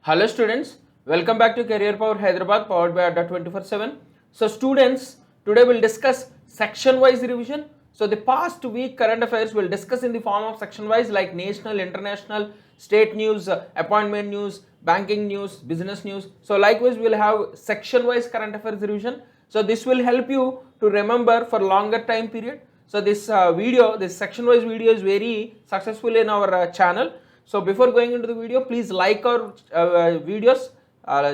Hello students, welcome back to Career Power Hyderabad powered by Adda 24/7. So students, today we'll discuss section wise revision. So the past week current affairs we'll discuss in the form of section wise like national, international, state news, appointment news, banking news, business news. So likewise we'll have section wise current affairs revision. So this will help you to remember for longer time period. So this section wise video is very successful in our channel. So before going into the video, please like our videos,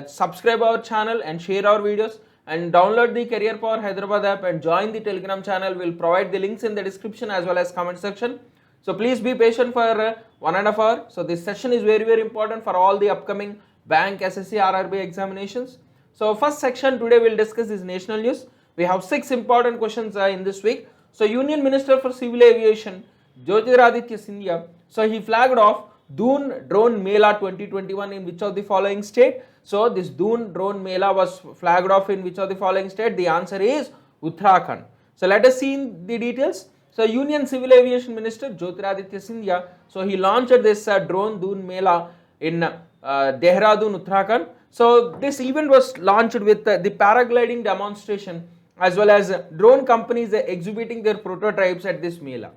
subscribe our channel and share our videos, and download the Career Power Hyderabad app and join the Telegram channel. We'll provide the links in the description as well as comment section. So please be patient for 1.5 hours. So this session is very important for all the upcoming bank, SSC, RRB examinations. So first section today we'll discuss is national news. We have 6 important questions in this week. So Union Minister for Civil Aviation, Jyotiraditya Scindia, so he flagged off Doon Drone Mela 2021 in which of the following state? So this Doon Drone Mela was flagged off in which of the following state? The answer is Uttarakhand. So let us see in the details. So Union Civil Aviation Minister Jyotiraditya Scindia, so he launched this drone Doon Mela in Dehradun, Uttarakhand. So this event was launched with the paragliding demonstration as well as drone companies exhibiting their prototypes at this Mela.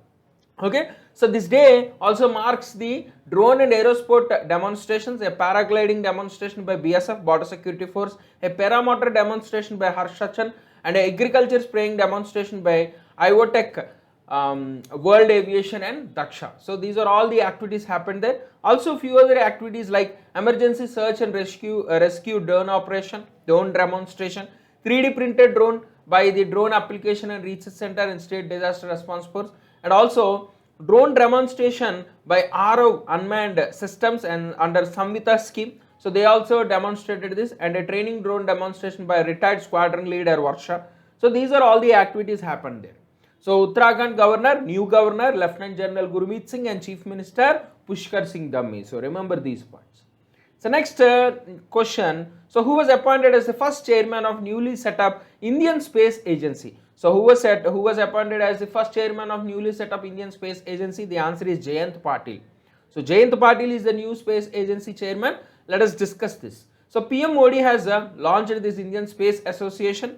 Okay, so this day also marks the drone and aerosport demonstrations, a paragliding demonstration by BSF, Border Security Force, a paramotor demonstration by Harsh Sachan, and an agriculture spraying demonstration by Ivotech, World Aviation and Daksha. So these are all the activities happened there. Also few other activities like emergency search and rescue drone operation, drone demonstration, 3D printed drone by the Drone Application and Research Center and State Disaster Response Force, and also drone demonstration by RO Unmanned Systems and under Samvita scheme. So they also demonstrated this, and a training drone demonstration by retired squadron leader Varsha. So these are all the activities happened there. So Uttarakhand Governor, new Governor, Lieutenant General Gurmeet Singh, and Chief Minister Pushkar Singh Dhammi. So remember these points. So next question. So who was appointed as the first chairman of newly set up Indian Space Agency? So who was appointed as the first chairman of newly set up Indian Space Agency? The answer is Jayant Patil. So Jayant Patil is the new Space Agency chairman. Let us discuss this. So PM Modi has launched this Indian Space Association.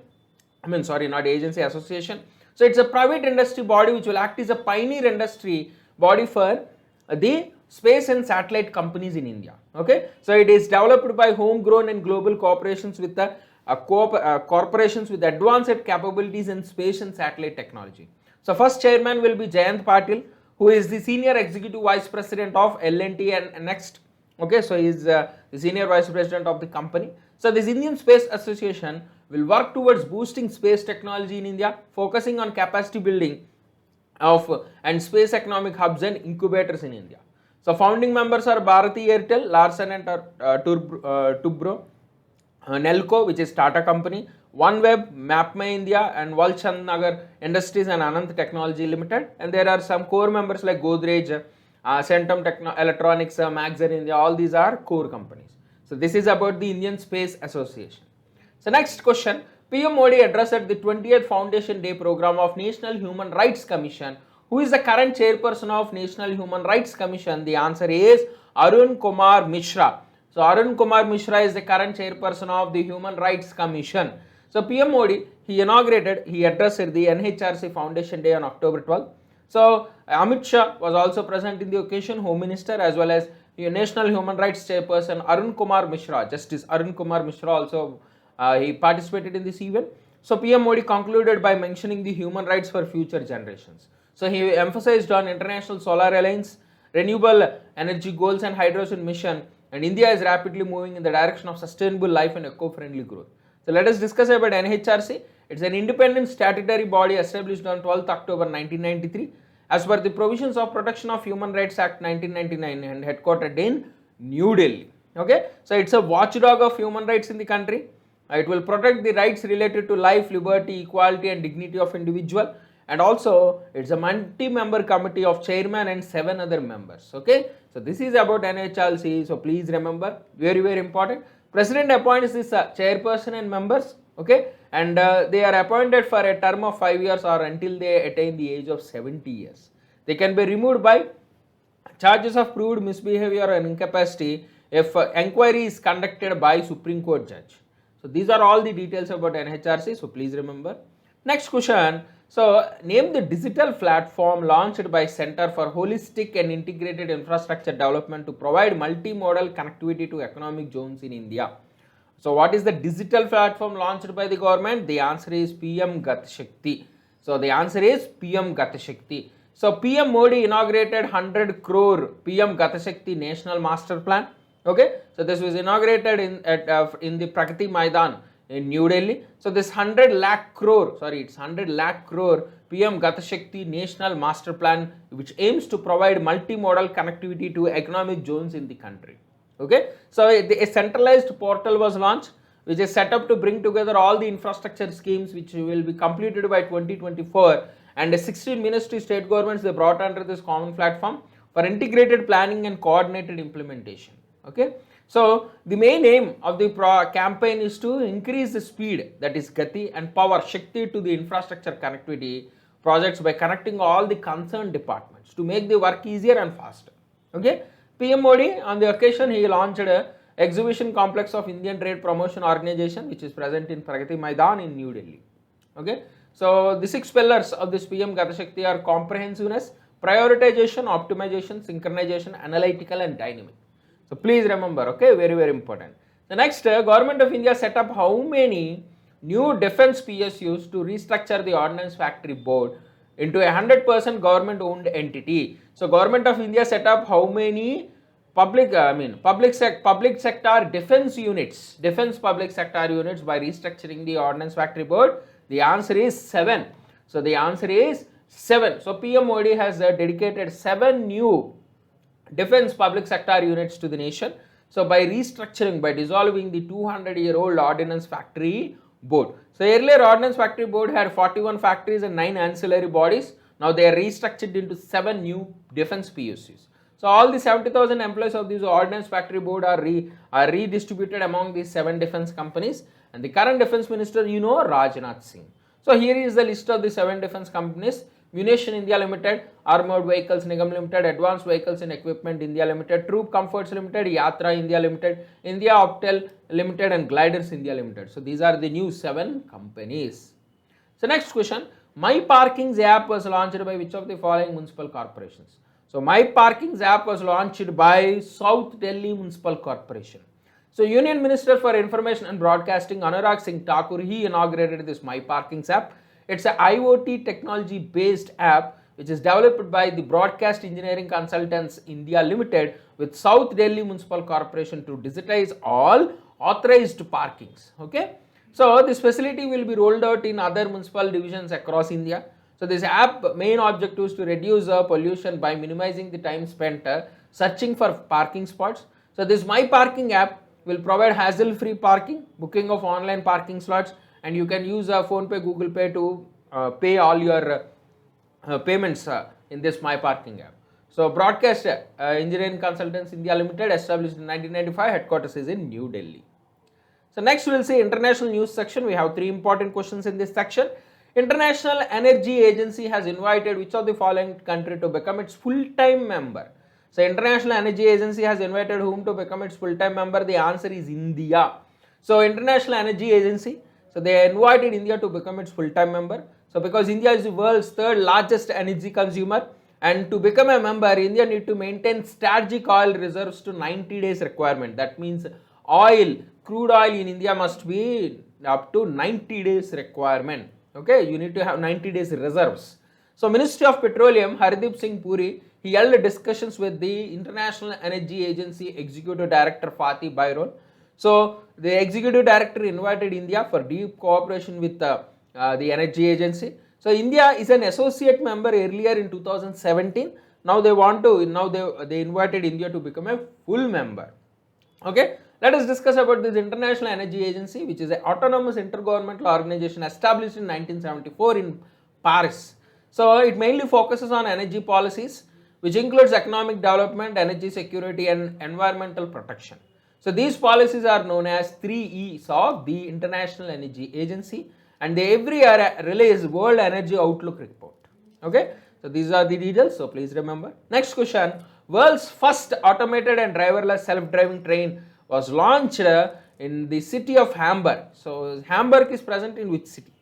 Not agency, association. So it's a private industry body which will act as a pioneer industry body for the space and satellite companies in India. Okay, so it is developed by homegrown and global corporations with the corporations with advanced capabilities in space and satellite technology. So first chairman will be Jayant Patil, who is the senior executive vice president of L&T and Next. Okay, so he is the senior vice president of the company. So this Indian Space Association will work towards boosting space technology in India, focusing on capacity building of and space economic hubs and incubators in India. So founding members are Bharati Airtel, Larsen and Toubro, Nelco, which is Tata company, OneWeb, MapMy India, and Walchand Nagar Industries and Anant Technology Limited. And there are some core members like Godrej, Centum Electronics, Maxar India. All these are core companies. So this is about the Indian Space Association. So next question. PM Modi addressed at the 20th Foundation Day program of National Human Rights Commission. Who is the current chairperson of National Human Rights Commission? The answer is Arun Kumar Mishra. So Arun Kumar Mishra is the current chairperson of the Human Rights Commission. So PM Modi, he addressed the NHRC Foundation Day on October 12th. So Amit Shah was also present in the occasion, Home Minister, as well as National Human Rights Chairperson Arun Kumar Mishra, Justice Arun Kumar Mishra also he participated in this event. So PM Modi concluded by mentioning the human rights for future generations. So he emphasized on International Solar Alliance, renewable energy goals and hydrogen mission, and India is rapidly moving in the direction of sustainable life and eco-friendly growth. So let us discuss about NHRC. It's an independent statutory body established on 12th October 1993 as per the provisions of Protection of Human Rights Act 1999 and headquartered in New Delhi. Okay, so it's a watchdog of human rights in the country. It will protect the rights related to life, liberty, equality and dignity of individual, and also it's a multi-member committee of chairman and 7 other members. Okay, so this is about NHRC. So please remember, very important. President appoints this chairperson and members. Okay, and they are appointed for a term of 5 years or until they attain the age of 70 years. They can be removed by charges of proved misbehavior and incapacity if inquiry is conducted by Supreme Court judge. So these are all the details about NHRC, so please remember. Next question, so name the digital platform launched by Center for Holistic and Integrated Infrastructure Development to provide multimodal connectivity to economic zones in India. So what is the digital platform launched by the government? The answer is PM Gati Shakti. So the answer is PM Gati Shakti. So PM Modi inaugurated 100 crore PM Gati Shakti National Master Plan. Okay, so this was inaugurated in the Pragati Maidan in New Delhi. So this 100 lakh crore PM Gati Shakti National Master Plan, which aims to provide multimodal connectivity to economic zones in the country. Okay, so a centralized portal was launched, which is set up to bring together all the infrastructure schemes which will be completed by 2024, and 16 ministry state governments they brought under this common platform for integrated planning and coordinated implementation. Okay, so the main aim of the campaign is to increase the speed, that is Gati, and power Shakti to the infrastructure connectivity projects by connecting all the concerned departments to make the work easier and faster. Okay, PM Modi on the occasion he launched a exhibition complex of Indian Trade Promotion Organization, which is present in Pragati Maidan in New Delhi. Okay, so the 6 pillars of this PM Gati Shakti are comprehensiveness, prioritization, optimization, synchronization, analytical and dynamic. So please remember, okay, very, very important. The next, Government of India set up how many new defense PSUs to restructure the Ordnance Factory Board into a 100% government owned entity. So Government of India set up how many public sector defense public sector units by restructuring the Ordnance Factory Board? The answer is 7. So the answer is 7. So PM Modi has dedicated 7 new defense public sector units to the nation. So by restructuring, by dissolving the 200-year-old Ordnance Factory Board. So earlier Ordnance Factory Board had 41 factories and 9 ancillary bodies. Now they are restructured into 7 new defense PSUs. So all the 70,000 employees of this Ordnance Factory Board are redistributed among these 7 defense companies, and the current defense minister, you know, Rajnath Singh. So here is the list of the 7 defense companies: Munition India Limited, Armored Vehicles Nigam Limited, Advanced Vehicles and Equipment India Limited, Troop Comforts Limited, Yatra India Limited, India Optel Limited and Gliders India Limited. So these are the new 7 companies. So next question, My Parkings app was launched by which of the following municipal corporations? So My Parkings app was launched by South Delhi Municipal Corporation. So Union Minister for Information and Broadcasting Anurag Singh Thakur, he inaugurated this My Parkings app. It's an IoT technology based app which is developed by the Broadcast Engineering Consultants India Limited with South Delhi Municipal Corporation to digitize all authorized parkings. Okay, so this facility will be rolled out in other municipal divisions across India. So this app main objective is to reduce pollution by minimizing the time spent searching for parking spots. So this My Parking app will provide hassle-free parking, booking of online parking slots, and you can use PhonePe, Google Pay to pay all your payments in this My Parking app. So Broadcast Engineering Consultants India Limited, established in 1995, headquarters is in New Delhi. So next we will see international news section. We have 3 important questions in this section. International Energy Agency has invited which of the following country to become its full-time member? So International Energy Agency has invited whom to become its full-time member? The answer is India. So International Energy Agency, so they invited India to become its full-time member. So because India is the world's 3rd largest energy consumer, and to become a member, India need to maintain strategic oil reserves to 90 days requirement. That means crude oil in India must be up to 90 days requirement. Okay, you need to have 90 days reserves. So Ministry of Petroleum, Hardeep Singh Puri, he held discussions with the International Energy Agency Executive Director Fatih Birol. So the Executive Director invited India for deep cooperation with the Energy Agency. So India is an associate member earlier in 2017. Now they invited India to become a full member. Okay, let us discuss about this International Energy Agency, which is an autonomous intergovernmental organization established in 1974 in Paris. So it mainly focuses on energy policies, which includes economic development, energy security and environmental protection. So these policies are known as 3 E's of the International Energy Agency, and they every year release World Energy Outlook report. Okay, so these are the details, so please remember. Next question, world's first automated and driverless self-driving train was launched in the city of Hamburg. So Hamburg is present in which city?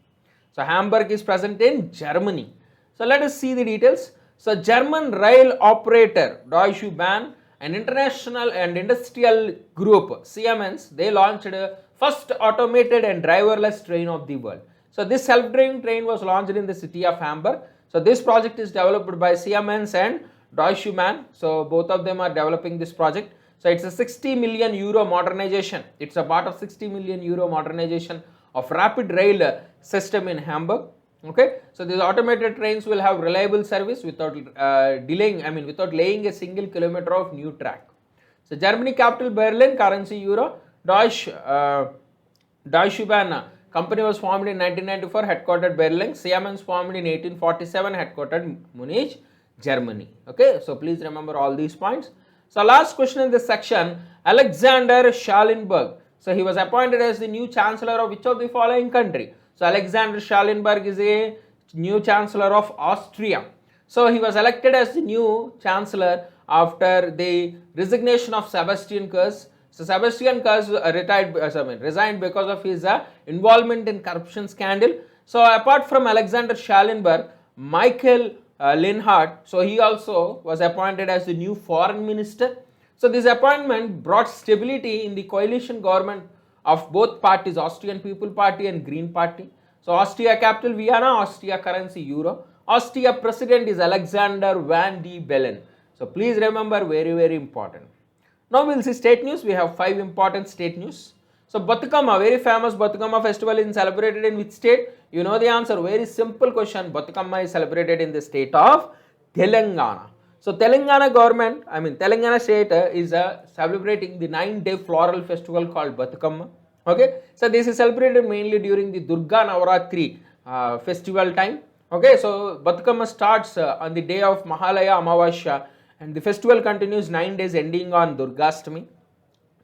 So Hamburg is present in Germany. So let us see the details. So German rail operator Deutsche Bahn, an international and industrial group, Siemens, they launched the first automated and driverless train of the world. So this self-driving train was launched in the city of Hamburg. So this project is developed by Siemens and Deutsche Bahn. So both of them are developing this project. So it's a 60 million euro modernization. It's a part of 60 million euro modernization of rapid rail system in Hamburg. Okay, so these automated trains will have reliable service without without laying a single kilometer of new track. So Germany capital Berlin, currency euro. Deutsche Bahn company was formed in 1994, headquartered Berlin. Siemens formed in 1847, headquartered Munich, Germany. Okay, so please remember all these points. So last question in this section, Alexander Schallenberg. So he was appointed as the new chancellor of which of the following country? So Alexander Schallenberg is a new chancellor of Austria. So he was elected as the new chancellor after the resignation of Sebastian Kurz. So Sebastian Kurz resigned because of his involvement in corruption scandal. So apart from Alexander Schallenberg, Michael Linhart, so he also was appointed as the new foreign minister. So this appointment brought stability in the coalition government of both parties, Austrian People Party and Green Party. So Austria capital Vienna, Austria currency euro. Austria president is Alexander Van der Bellen. So please remember, very important. Now we will see state news. We have 5 important state news. So Batukama, very famous Batukama festival is celebrated in which state? You know the answer, very simple question. Batukama is celebrated in the state of Telangana. So Telangana government, Telangana state is celebrating the 9-day floral festival called Batukama. Okay, so this is celebrated mainly during the Durga Navaratri festival time. Okay, so Batukama starts on the day of Mahalaya Amavasya and the festival continues 9 days ending on Durgastami.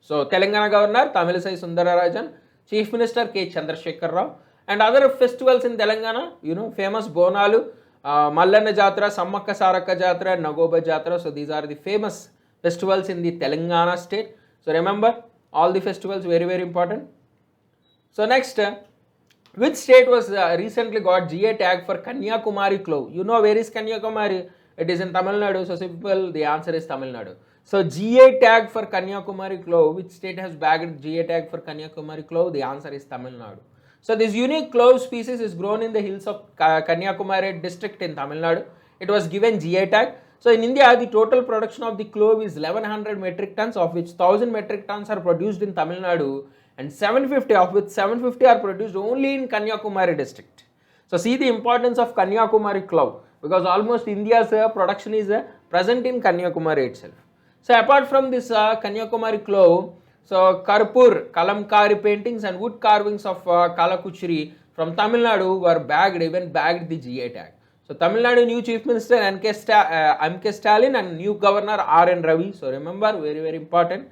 So Telangana governor Tamilisai Sundararajan, Chief Minister K. Chandrasekhar Rao, and other festivals in Telangana, you know, famous Bonalu, Mallanna Jatra, Sammaka Saraka Jatra, Nagoba Jatra. So these are the famous festivals in the Telangana state. So remember all the festivals, very important. So next, which state was recently got GA tag for Kanyakumari clove? You know where is Kanyakumari? It is in Tamil Nadu. So simple, the answer is Tamil Nadu. So GA tag for Kanyakumari clove, which state has bagged GA tag for Kanyakumari clove? The answer is Tamil Nadu. So this unique clove species is grown in the hills of Kanyakumari district in Tamil Nadu. It was given GA tag. So in India, the total production of the clove is 1100 metric tons, of which 1000 metric tons are produced in Tamil Nadu and 750, of which 750 are produced only in Kanyakumari district. So see the importance of Kanyakumari clove, because almost India's production is present in Kanyakumari itself. So apart from this Kanyakumari clove, so Karpur, Kalamkari paintings and wood carvings of Kalakuchiri from Tamil Nadu were bagged the GA tag. So Tamil Nadu new Chief Minister M.K. Stalin and new Governor R.N. Ravi. So remember, very important.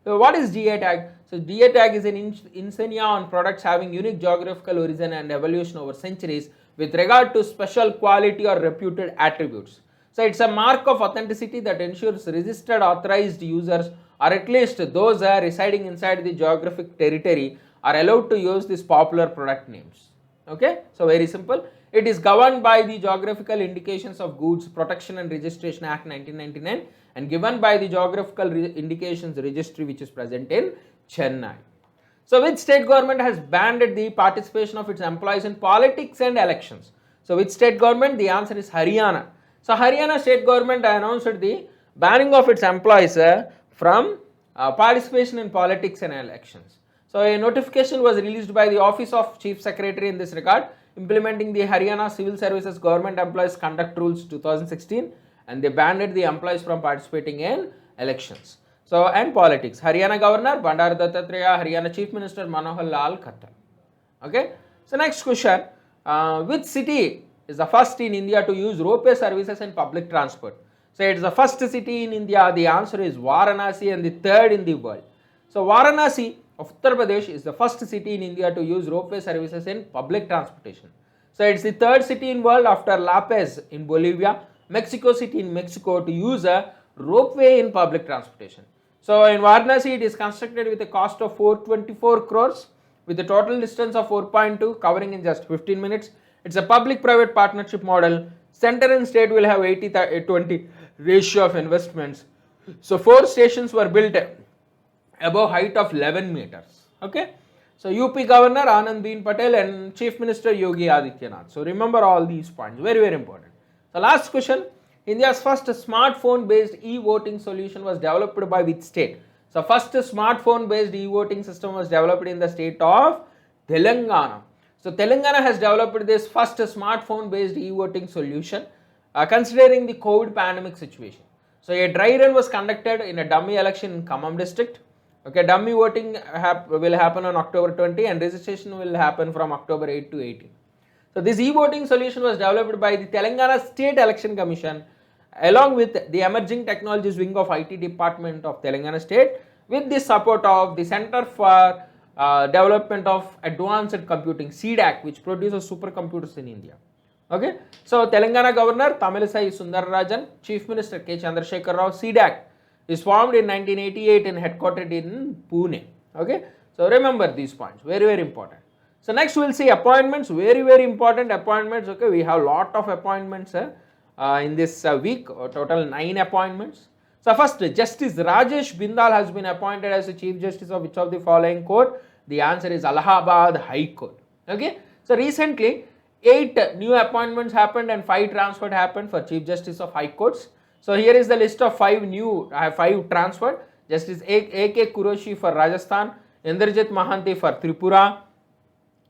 So what is GA tag? So GA tag is an insignia on products having unique geographical origin and evolution over centuries with regard to special quality or reputed attributes. So it's a mark of authenticity that ensures registered authorized users, or at least those residing inside the geographic territory, are allowed to use these popular product names. Okay, so very simple. It is governed by the Geographical Indications of Goods Protection and Registration Act 1999 and given by the Geographical Indications Registry, which is present in Chennai. So which state government has banned the participation of its employees in politics and elections? So which state government? The answer is Haryana. So Haryana state government announced the banning of its employees from participation in politics and elections. So a notification was released by the Office of Chief Secretary in this regard, implementing the Haryana Civil Services Government Employees Conduct Rules 2016, and they banned the employees from participating in elections. So and politics. Haryana Governor Bandaru Dattatreya, Haryana Chief Minister Manohar Lal Khattar. Okay. So next question, which city is the first in India to use ropeway services in public transport? So it is the first city in India. The answer is Varanasi, and the third in the world. So Varanasi of Uttar Pradesh is the first city in India to use ropeway services in public transportation. So it's the third city in world after La Paz in Bolivia, Mexico City in Mexico to use ropeway in public transportation. So in Varanasi, it is constructed with a cost of 424 crores with a total distance of 4.2 covering in just 15 minutes. It's a public-private partnership model. Center and state will have 80-20 ratio of investments. So 4 stations were built above height of 11 meters. Okay. So UP Governor Anandabeen Patel and Chief Minister Yogi Adityanath. So remember all these points, very, very important. The last question, India's first smartphone based e-voting solution was developed by which state? So first smartphone based e-voting system was developed in the state of Telangana. So Telangana has developed this first smartphone based e-voting solution considering the COVID pandemic situation. So a dry run was conducted in a dummy election in Khammam district. Okay, dummy voting will happen on October 20 and registration will happen from October 8 to 18. So this e-voting solution was developed by the Telangana State Election Commission along with the Emerging Technologies Wing of IT Department of Telangana State with the support of the Center for Development of Advanced Computing, CDAC, which produces supercomputers in India. Okay, so Telangana Governor Tamilisai Sundararajan, Chief Minister K. Chandrasekhar Rao, CDAC is formed in 1988 and headquartered in Pune. Okay, so remember these points, very, very important. So next we'll see appointments, very, very important appointments. Okay, we have lot of appointments in this week, total 9 appointments. So first, Justice Rajesh Bindal has been appointed as the Chief Justice of which of the following court? The answer is Allahabad High Court. Okay, so recently 8 new appointments happened and 5 transferred happened for Chief Justice of High Courts. So here is the list of 5 new, 5 transferred. Justice A.K. Kuroshi for Rajasthan, Indrajit Mahanti for Tripura.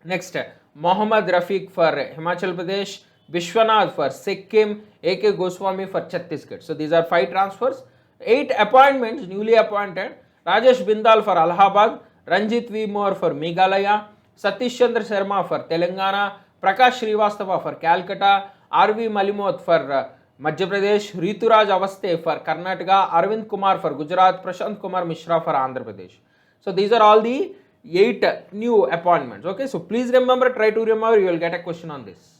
Next, Mohammad Rafiq for Himachal Pradesh, Vishwanath for Sikkim, A.K. Goswami for Chhattisgarh. So these are 5 transfers. 8 appointments newly appointed. Rajesh Bindal for Allahabad, Ranjit V. Moore for Meghalaya, Satish Chandra Sharma for Telangana, Prakash Srivastava for Calcutta, R.V. Malimoth for Madhya Pradesh, Rituraj Avaste for Karnataka, Arvind Kumar for Gujarat, Prashant Kumar Mishra for Andhra Pradesh. So these are all the 8 new appointments. Okay, so please remember, try to remember, you will get a question on this.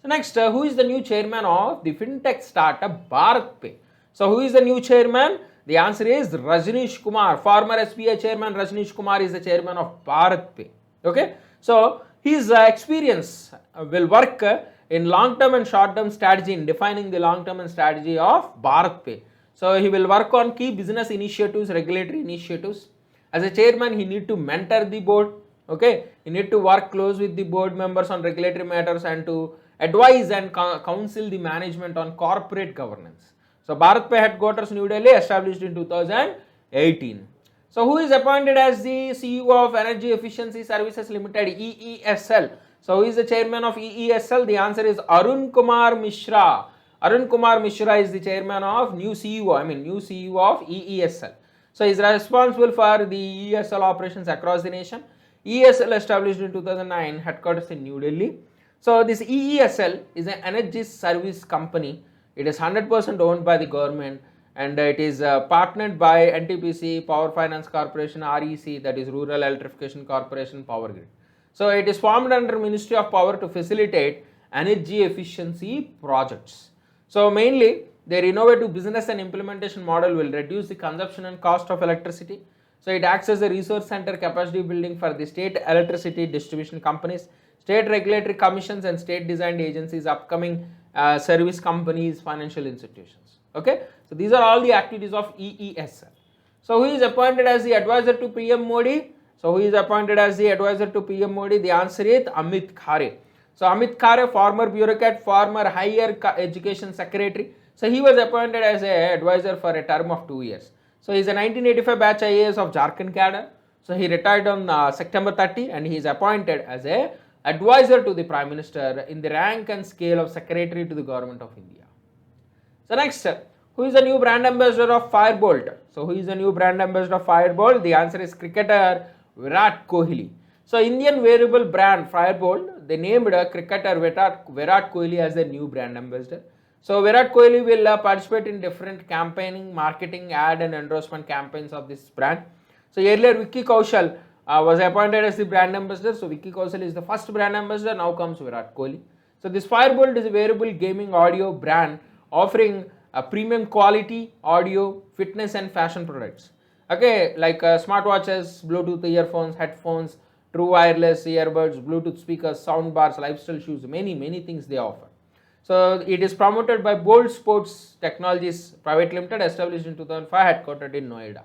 So next, who is the new chairman of the fintech startup BharatPe? So who is the new chairman? The answer is Rajneesh Kumar. Former SBI chairman Rajneesh Kumar is the chairman of BharatPe. Okay, so his experience will work in long-term and short-term strategy in defining the long-term and strategy of BharatPe. So he will work on key business initiatives, regulatory initiatives. As a chairman, he need to mentor the board. Okay, he need to work close with the board members on regulatory matters and to advise and counsel the management on corporate governance. So BharatPe headquarters New Delhi established in 2018. So who is appointed as the CEO of Energy Efficiency Services Limited, EESL? So who is the chairman of EESL? The answer is Arun Kumar Mishra. Arun Kumar Mishra is the chairman of new CEO of EESL. So he is responsible for the EESL operations across the nation. EESL established in 2009, headquarters in New Delhi. So this EESL is an energy service company. It is 100% owned by the government and it is partnered by NTPC, Power Finance Corporation, REC, that is Rural Electrification Corporation, Power Grid. So it is formed under Ministry of Power to facilitate energy efficiency projects. So mainly their innovative business and implementation model will reduce the consumption and cost of electricity. So it acts as a resource center capacity building for the state electricity distribution companies, state regulatory commissions and state designed agencies, upcoming service companies, financial institutions. Okay, so these are all the activities of EESL. So who is appointed as the advisor to PM Modi? So who is appointed as the advisor to PM Modi? The answer is Amit Khare. So Amit Khare, former bureaucrat, former higher education secretary. So he was appointed as an advisor for a term of 2 years. So he is a 1985 batch IAS of Jharkhand cadre. So he retired on September 30 and he is appointed as a advisor to the Prime Minister in the rank and scale of Secretary to the Government of India. So next, who is the new brand ambassador of Firebolt? So who is the new brand ambassador of Firebolt? The answer is cricketer Virat Kohli. So Indian wearable brand Firebolt, they named cricketer Virat Kohli as the new brand ambassador. So Virat Kohli will participate in different campaigning, marketing, ad and endorsement campaigns of this brand. So earlier Vicky Kaushal was appointed as the brand ambassador. So Vicky Kaushal is the first brand ambassador. Now comes Virat Kohli. So this Firebolt is a wearable gaming audio brand offering premium quality audio, fitness and fashion products. Okay, like smartwatches, Bluetooth earphones, headphones, true wireless earbuds, Bluetooth speakers, sound bars, lifestyle shoes, many things they offer. So it is promoted by Bold Sports Technologies Private Limited, established in 2005, headquartered in Noida.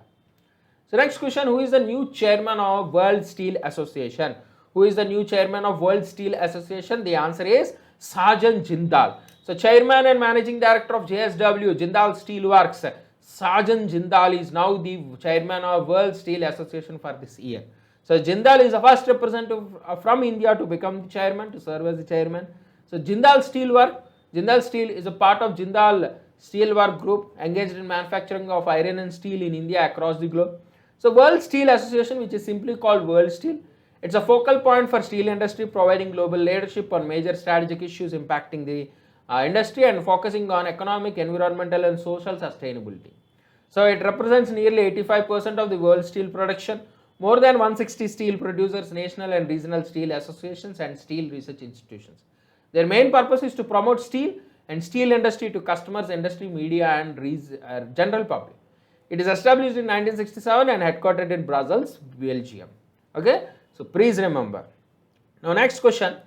So next question, who is the new chairman of World Steel Association? Who is the new chairman of World Steel Association? The answer is Sarjan Jindal. So chairman and managing director of JSW, Jindal Steel Works, Sarjan Jindal is now the chairman of World Steel Association for this year. So Jindal is the first representative from India to become the chairman, to serve as the chairman. So Jindal Steel is a part of Jindal Steelwork Group, engaged in manufacturing of iron and steel in India across the globe. So World Steel Association, which is simply called World Steel, it's a focal point for steel industry, providing global leadership on major strategic issues impacting the industry and focusing on economic, environmental and social sustainability. So it represents nearly 85% of the world steel production, more than 160 steel producers, national and regional steel associations and steel research institutions. Their main purpose is to promote steel and steel industry to customers, industry, media and general public. It is established in 1967 and headquartered in Brussels, Belgium. Okay, so please remember. Now next question,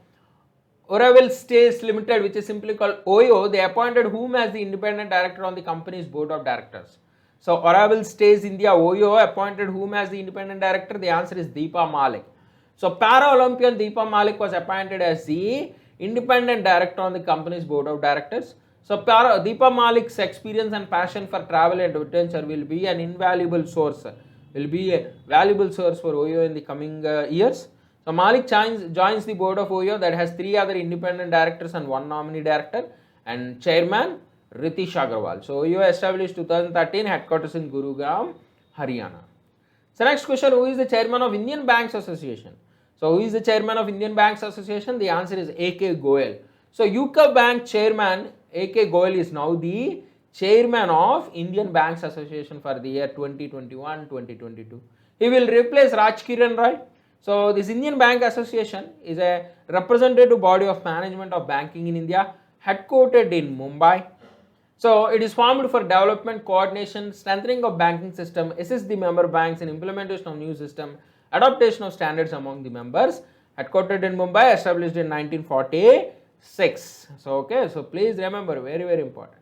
Oracle Stays Limited, which is simply called OYO, they appointed whom as the independent director on the company's board of directors? So Oracle Stays India, OYO, appointed whom as the independent director? The answer is Deepa Malik. So Para-Olympian Deepa Malik was appointed as the independent director on the company's board of directors. So Deepa Malik's experience and passion for travel and adventure will be an invaluable source, for OYO in the coming years. So Malik joins the board of OYO that has 3 other independent directors and 1 nominee director, and chairman Ritish Agarwal. So OYO established 2013, headquarters in Gurugram, Haryana. So next question, who is the chairman of Indian Banks Association? So who is the chairman of Indian Banks Association? The answer is A.K. Goyal. So UCO Bank chairman A.K. Goyal is now the chairman of Indian Banks Association for the year 2021-2022. He will replace Raj Kiran Roy. So this Indian Bank Association is a representative body of management of banking in India, headquartered in Mumbai. So it is formed for development, coordination, strengthening of banking system, assist the member banks in implementation of new system, adaptation of standards among the members, headquartered in Mumbai, established in 1946. So okay, so please remember, very important.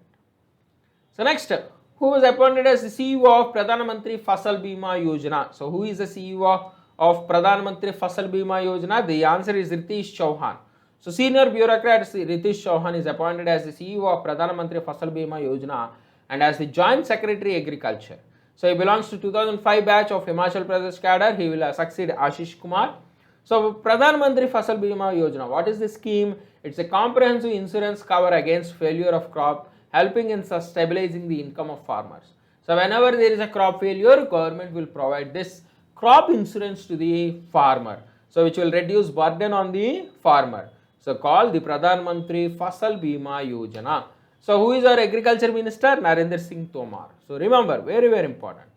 So next, who was appointed as the CEO of Pradhan Mantri Fasal Bima Yojana? So who is the CEO of Pradhan Mantri Fasal Bima Yojana? The answer is Ritish Chauhan. So senior bureaucrat Ritish Chauhan is appointed as the CEO of Pradhan Mantri Fasal Bima Yojana and as the Joint Secretary Agriculture. So he belongs to 2005 batch of Himachal Pradesh cadre. He will succeed Ashish Kumar. So Pradhan Mantri Fasal Bima Yojana, what is the scheme? It's a comprehensive insurance cover against failure of crop, helping in stabilizing the income of farmers. So whenever there is a crop failure, government will provide this crop insurance to the farmer, so which will reduce burden on the farmer. So called the Pradhan Mantri Fasal Bima Yojana. So who is our agriculture minister? Narendra Singh Tomar. So remember, very important.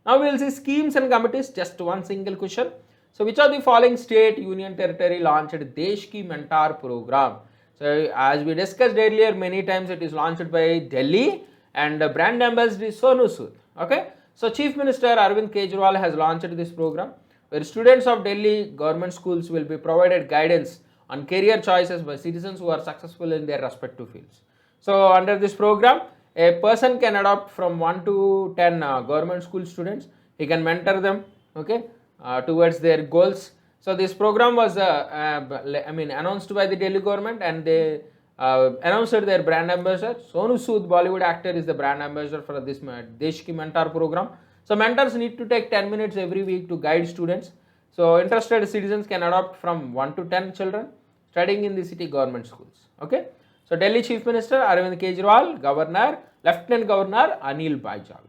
Now we will see schemes and committees, just one single question. So which of the following state, union territory launched Desh Ki Mentor program? So as we discussed earlier many times, it is launched by Delhi and brand ambassador is Sonu Sood. Okay. So Chief Minister Arvind Kejriwal has launched this program where students of Delhi government schools will be provided guidance on career choices by citizens who are successful in their respective fields. So under this program, a person can adopt from 1 to 10 government school students. He can mentor them, okay, towards their goals. So this program was announced by the Delhi government, and they announced their brand ambassador. Sonu Sood, Bollywood actor, is the brand ambassador for this Desh Ki Mentor program. So mentors need to take 10 minutes every week to guide students. So interested citizens can adopt from 1 to 10 children studying in the city government schools. Okay. So Delhi Chief Minister Arvind Kejriwal, Governor, Lieutenant Governor Anil Baijal.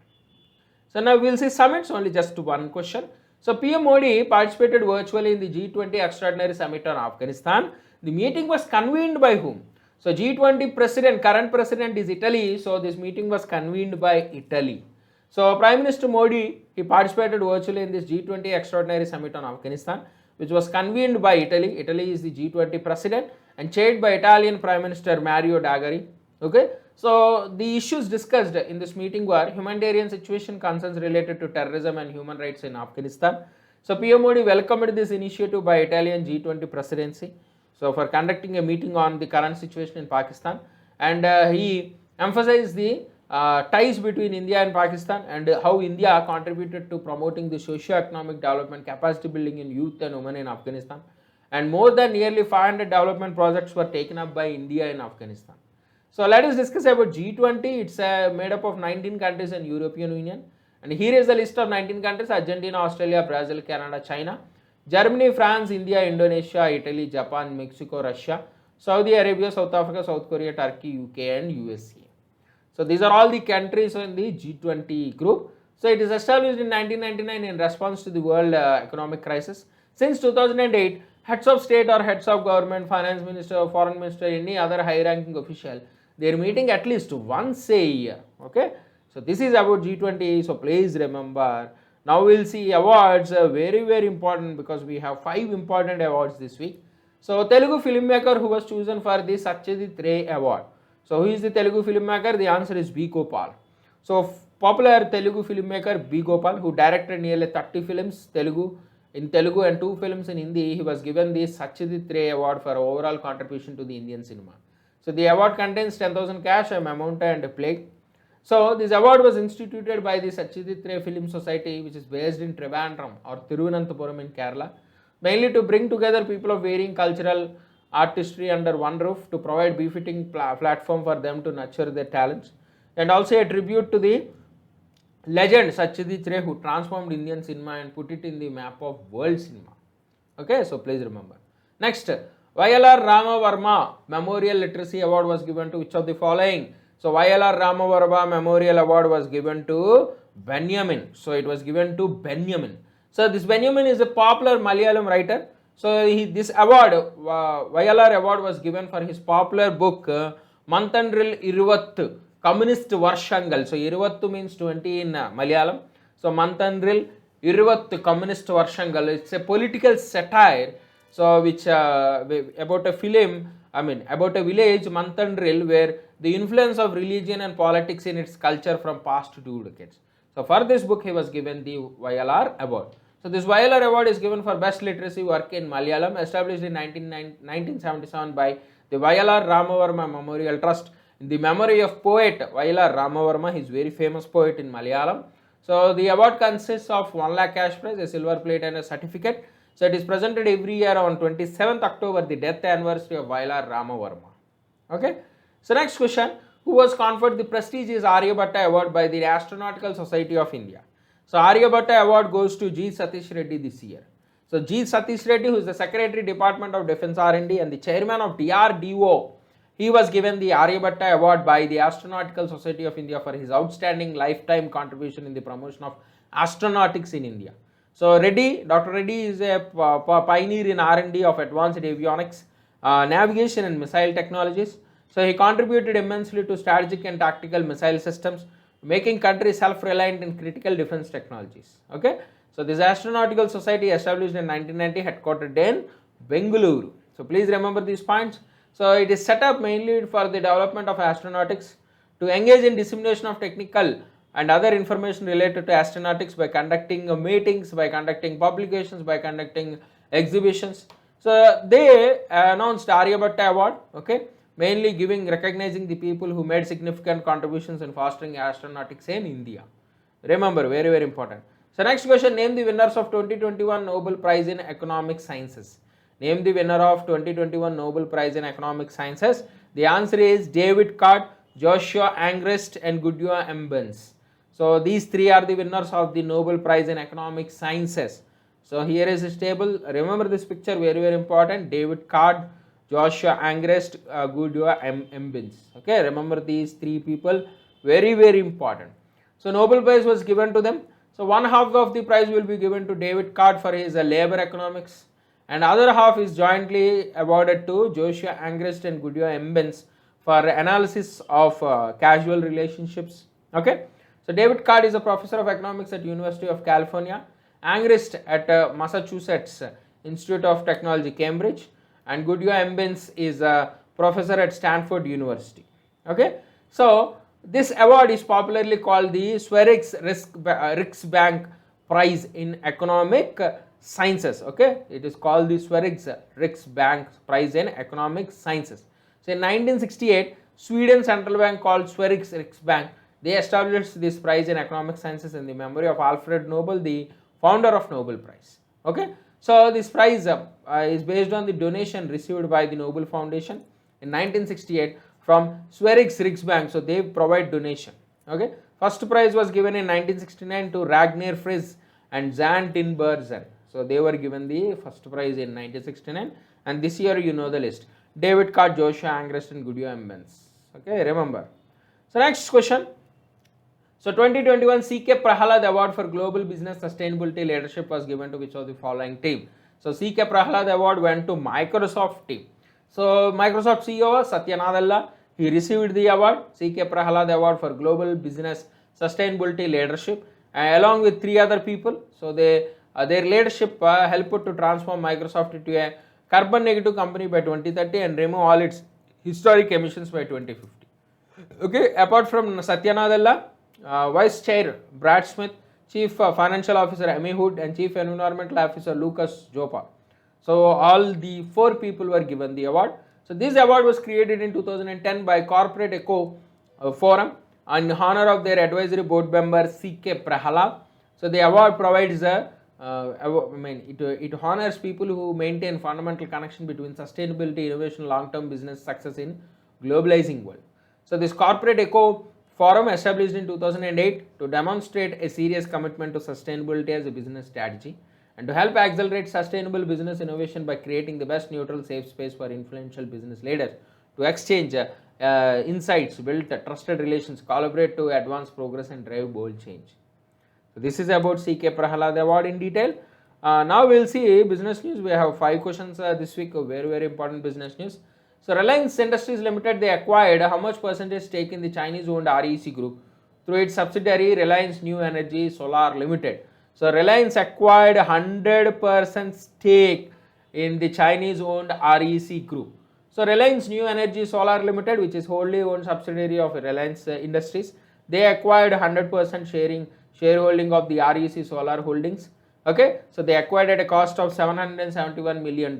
So now we will see summits, only just one question. So PM Modi participated virtually in the G20 Extraordinary Summit on Afghanistan. The meeting was convened by whom? So G20 president, current president is Italy. So this meeting was convened by Italy. So Prime Minister Modi, he participated virtually in this G20 Extraordinary Summit on Afghanistan, which was convened by Italy. Italy is the G20 president and chaired by Italian Prime Minister Mario Draghi. Okay. So the issues discussed in this meeting were humanitarian situation, concerns related to terrorism and human rights in Afghanistan. So PM Modi welcomed this initiative by Italian G20 presidency, so for conducting a meeting on the current situation in Pakistan, and he emphasized the ties between India and Pakistan and how India contributed to promoting the socio-economic development, capacity building in youth and women in Afghanistan, and more than nearly 500 development projects were taken up by India in Afghanistan. So let us discuss about G20. It's made up of 19 countries and European Union. And here is the list of 19 countries: Argentina, Australia, Brazil, Canada, China, Germany, France, India, Indonesia, Italy, Japan, Mexico, Russia, Saudi Arabia, South Africa, South Korea, Turkey, UK and USA. So these are all the countries in the G20 group. So it is established in 1999 in response to the world economic crisis. Since 2008, heads of state or heads of government, finance minister, foreign minister, any other high ranking official, they are meeting at least once a year. Okay, so this is about G20. So please remember. Now we'll see awards, very important, because we have 5 important awards this week. So Telugu filmmaker who was chosen for the Satyajit Ray award. So who is the Telugu filmmaker? The answer is B. Gopal. So popular Telugu filmmaker B. Gopal, who directed nearly 30 films in Telugu and 2 films in Hindi. He was given the Satyajit Ray award for overall contribution to the Indian cinema. So the award contains 10,000 cash, a memento and a plaque. So this award was instituted by the Satyajit Ray Film Society, which is based in Trivandrum or Thiruvananthapuram in Kerala, mainly to bring together people of varying cultural artistry under one roof, to provide befitting platform for them to nurture their talents, and also a tribute to the legend Satyajit Ray, who transformed Indian cinema and put it in the map of world cinema. Okay, so please remember. Next, YLR Ramavarma Memorial Literacy Award was given to which of the following? So YLR Ramavarma Memorial Award was given to Benjamin. So it was given to Benjamin. So this Benjamin is a popular Malayalam writer. So this award, YLR award, was given for his popular book Mantandril Iruvattu Communist Varshangal. So Iruvattu means 20 in Malayalam. So Mantandril Iruvattu Communist Varshangal. It's a political satire. So which about a film, about a village Mantandril, where the influence of religion and politics in its culture from past 2 decades. So for this book he was given the YLR award. So this YLR award is given for best literacy work in Malayalam, established in 1977 by the YLR Ramavarma Memorial Trust in the memory of poet YLR Ramavarma. He is very famous poet in Malayalam. So the award consists of 1 lakh cash prize, a silver plate and a certificate. So it is presented every year on 27th October, the death anniversary of YLR Ramavarma. Okay. So next question, who was conferred the prestigious Aryabhatta award by the Astronautical Society of India? So Aryabhatta award goes to G. Satish Reddy this year. So G. Satish Reddy, who is the Secretary Department of Defence R&D and the Chairman of DRDO, he was given the Aryabhatta award by the Astronautical Society of India for his outstanding lifetime contribution in the promotion of astronautics in India. So Dr. Reddy is a pioneer in R&D of advanced avionics, navigation and missile technologies. So he contributed immensely to strategic and tactical missile systems, making countries self-reliant in critical defense technologies. Okay. So this Astronautical Society, established in 1990, headquartered in Bengaluru. So please remember these points. So it is set up mainly for the development of astronautics, to engage in dissemination of technical and other information related to astronautics by conducting meetings, by conducting publications, by conducting exhibitions. So they announced Aryabhatta award, okay, mainly recognizing the people who made significant contributions in fostering astronautics in India. Remember, very important. So next question, name the winners of 2021 Nobel Prize in Economic Sciences. Name the winner of 2021 Nobel Prize in Economic Sciences. The answer is David Card, Joshua Angrist and Gudua Embens. So these 3 are the winners of the Nobel Prize in Economic Sciences. So here is this table. Remember this picture, very important. David Card, Joshua Angrist, Gudua Embens. Okay, remember these 3 people, very important. So Nobel Prize was given to them. So one half of the prize will be given to David Card for his labor economics, and other half is jointly awarded to Joshua Angrist and Gudua Embens for analysis of casual relationships. Okay. So David Card is a professor of economics at University of California, Angrist at Massachusetts Institute of Technology, Cambridge, and Gudua Embens is a professor at Stanford University. Okay. So this award is popularly called the Sverig's Riksbank Prize in Economic Sciences. Okay, it is called the Sverig's Riksbank Prize in Economic Sciences. So in 1968, Sweden Central Bank called Sverig's Riksbank, they established this prize in economic sciences in the memory of Alfred Nobel, the founder of Nobel Prize. Okay, so this prize is based on the donation received by the Nobel Foundation in 1968 from Sverig's Riksbank. So they provide donation. Okay, first prize was given in 1969 to Ragnar Frisch and Jan Tinbergen. So they were given the first prize in 1969, and this year you know the list: David Card, Joshua Angrest, and Guido Embens. Okay, remember. So next question. So 2021 CK Prahalad Award for Global Business Sustainability Leadership was given to which of the following team? So CK Prahalad Award went to Microsoft team. So Microsoft CEO Satya Nadella, he received the award, CK Prahalad Award for Global Business Sustainability Leadership, along with 3 other people. So their leadership helped to transform Microsoft into a carbon negative company by 2030 and remove all its historic emissions by 2050. Okay, apart from Satya Nadella, Vice Chair Brad Smith, Chief Financial Officer Amy Hood, and Chief Environmental Officer Lucas Jopa. So all the 4 people were given the award. So this award was created in 2010 by Corporate Eco Forum in honor of their advisory board member CK Prahalad. So the award provides it honors people who maintain fundamental connection between sustainability, innovation, long-term business success in globalizing world. So this Corporate Eco Forum established in 2008 to demonstrate a serious commitment to sustainability as a business strategy and to help accelerate sustainable business innovation by creating the best neutral safe space for influential business leaders to exchange insights, build trusted relations, collaborate to advance progress and drive bold change. So this is about CK Prahalad Award in detail. Now we'll see business news. We have 5 questions this week, very important business news. So Reliance Industries Limited, they acquired how much percentage stake in the Chinese owned REC group through its subsidiary Reliance New Energy Solar Limited. So Reliance acquired 100% stake in the Chinese owned REC group. So Reliance New Energy Solar Limited, which is wholly owned subsidiary of Reliance Industries, they acquired 100% shareholding of the REC Solar Holdings. Okay, so they acquired at a cost of $771 million.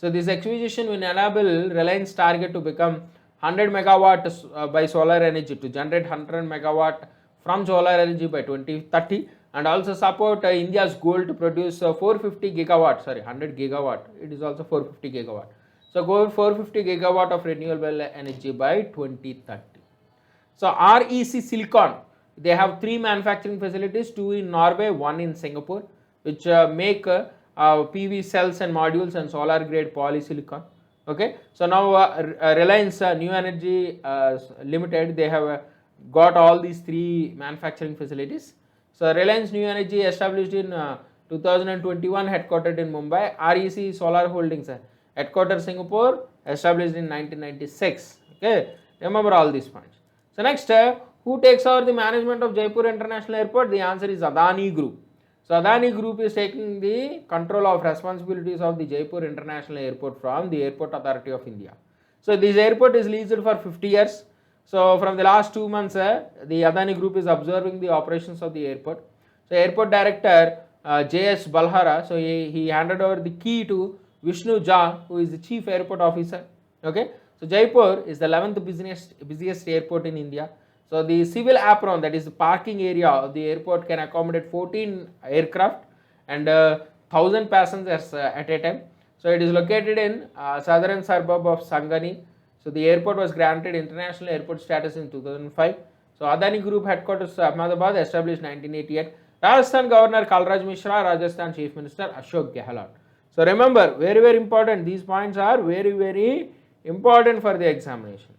So this acquisition will enable Reliance target to become 100 megawatt by solar energy, to generate 100 megawatt from solar energy by 2030, and also support India's goal to produce 450 gigawatt, 100 gigawatt, it is also 450 gigawatt. So go 450 gigawatt of renewable energy by 2030. So REC Silicon, they have 3 manufacturing facilities, 2 in Norway, 1 in Singapore, which make PV cells and modules and solar grade polysilicon. Okay, so now Reliance New Energy Limited, they have got all these 3 manufacturing facilities. So Reliance New Energy established in 2021, headquartered in Mumbai. REC Solar Holdings, headquartered Singapore, established in 1996. Okay, remember all these points. So next, who takes over the management of Jaipur International Airport? The answer is Adani Group. So Adani Group is taking the control of responsibilities of the Jaipur International Airport from the Airport Authority of India. So this airport is leased for 50 years. So from the last 2 months, the Adani Group is observing the operations of the airport. So airport director J.S. Balhara, so he handed over the key to Vishnu Jha, who is the chief airport officer. Okay, so Jaipur is the 11th busiest airport in India. So the civil apron, that is the parking area of the airport, can accommodate 14 aircraft and 1,000 passengers at a time. So it is located in southern suburb of Sangani. So the airport was granted international airport status in 2005. So Adani Group headquarters Ahmedabad, established 1988. Rajasthan Governor Kalraj Mishra, Rajasthan Chief Minister Ashok Gehlot. So remember, very important. These points are very important for the examination.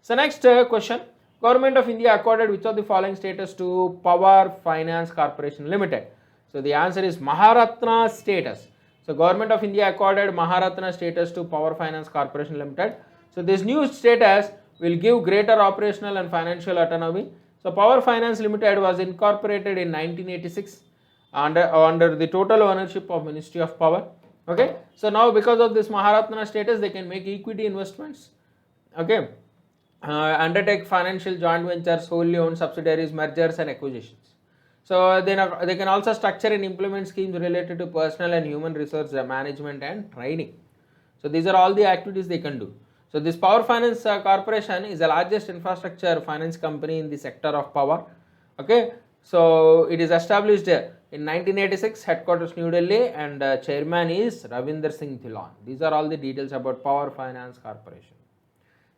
So next question. Government of India accorded which of the following status to Power Finance Corporation Limited? So the answer is Maharatna status. So Government of India accorded Maharatna status to Power Finance Corporation Limited. So this new status will give greater operational and financial autonomy. So Power Finance Limited was incorporated in 1986 under the total ownership of Ministry of Power. Okay, so now because of this Maharatna status, they can make equity investments. Okay, undertake financial joint ventures, wholly owned subsidiaries, mergers and acquisitions. So they can also structure and implement schemes related to personal and human resource management and training. So these are all the activities they can do. So this Power Finance Corporation is the largest infrastructure finance company in the sector of power. Okay, so it is established in 1986, headquarters New Delhi, and chairman is Ravinder Singh Dhillon. These are all the details about Power Finance Corporation.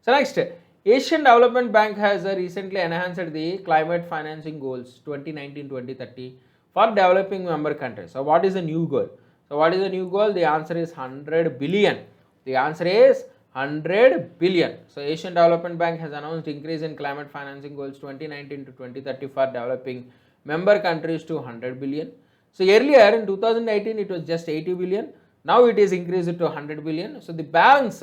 So next, Asian Development Bank has recently enhanced the climate financing goals 2019-2030 for developing member countries. So what is the new goal? So what is the new goal? The answer is 100 billion. The answer is 100 billion. So Asian Development Bank has announced increase in climate financing goals 2019 to 2030 for developing member countries to 100 billion. So earlier in 2018 it was just 80 billion. Now it is increased to 100 billion. So the bank's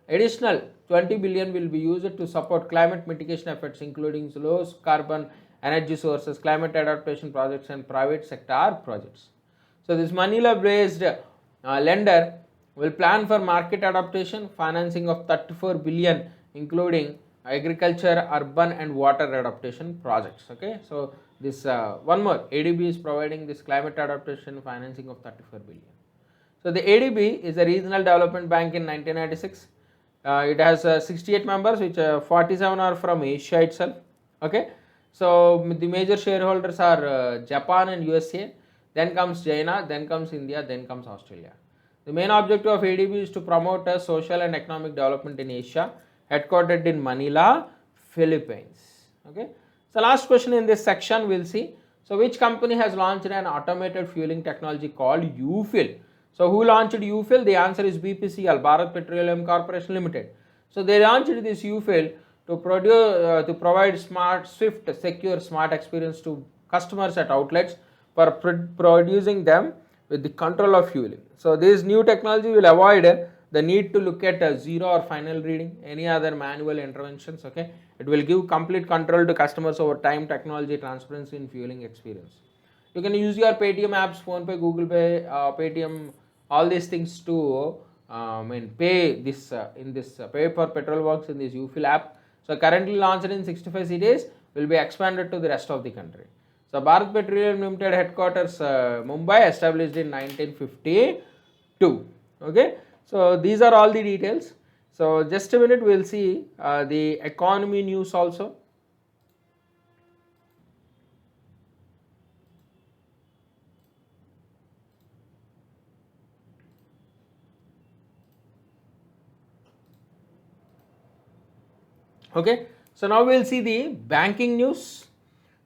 additional 20 billion will be used to support climate mitigation efforts, including low carbon energy sources, climate adaptation projects and private sector projects. So this Manila based lender will plan for market adaptation financing of 34 billion, including agriculture, urban and water adaptation projects. Okay, so this one more, ADB is providing this climate adaptation financing of 34 billion. So the ADB is a regional development bank in 1996. It has 68 members, which 47 are from Asia itself. Okay, so the major shareholders are Japan and USA, then comes China, then comes India, then comes Australia. The main objective of ADB is to promote social and economic development in Asia, headquartered in Manila, Philippines. Okay, so last question in this section we'll see. So which company has launched an automated fueling technology called UFill? So who launched UFill? The answer is BPCL, Bharat Petroleum Corporation Limited. So they launched this UFill to provide smart, swift, secure, smart experience to customers at outlets for producing them with the control of fueling. So this new technology will avoid the need to look at zero or final reading, any other manual interventions. Okay, it will give complete control to customers over time, technology, transparency in fueling experience. You can use your Paytm apps, PhonePe, Google Pay, Paytm, all these things to pay this pay for petrol works in this UFill app. So currently launched in 65 cities, will be expanded to the rest of the country. So Bharat Petroleum Limited headquarters Mumbai, established in 1952. Okay, so these are all the details. So just a minute, we'll see the economy news also. Okay, so now we'll see the banking news.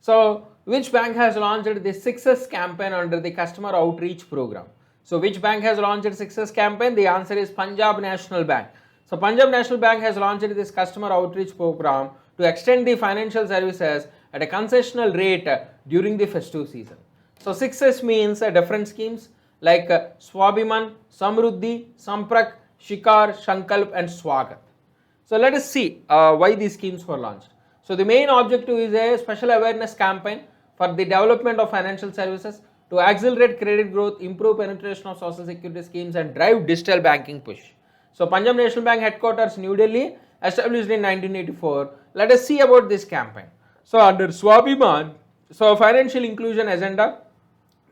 So which bank has launched the Success campaign under the customer outreach program? So which bank has launched Success campaign? The answer is Punjab National Bank. So Punjab National Bank has launched this customer outreach program to extend the financial services at a concessional rate during the festive season. So Success means different schemes like Swabhiman, Samruddhi, Samprak, Shikar, Shankalp and Swagat. So let us see why these schemes were launched. So the main objective is a special awareness campaign for the development of financial services to accelerate credit growth, improve penetration of social security schemes and drive digital banking push. So Punjab National Bank headquarters New Delhi, established in 1984. Let us see about this campaign. So under Swabhiman, so financial inclusion agenda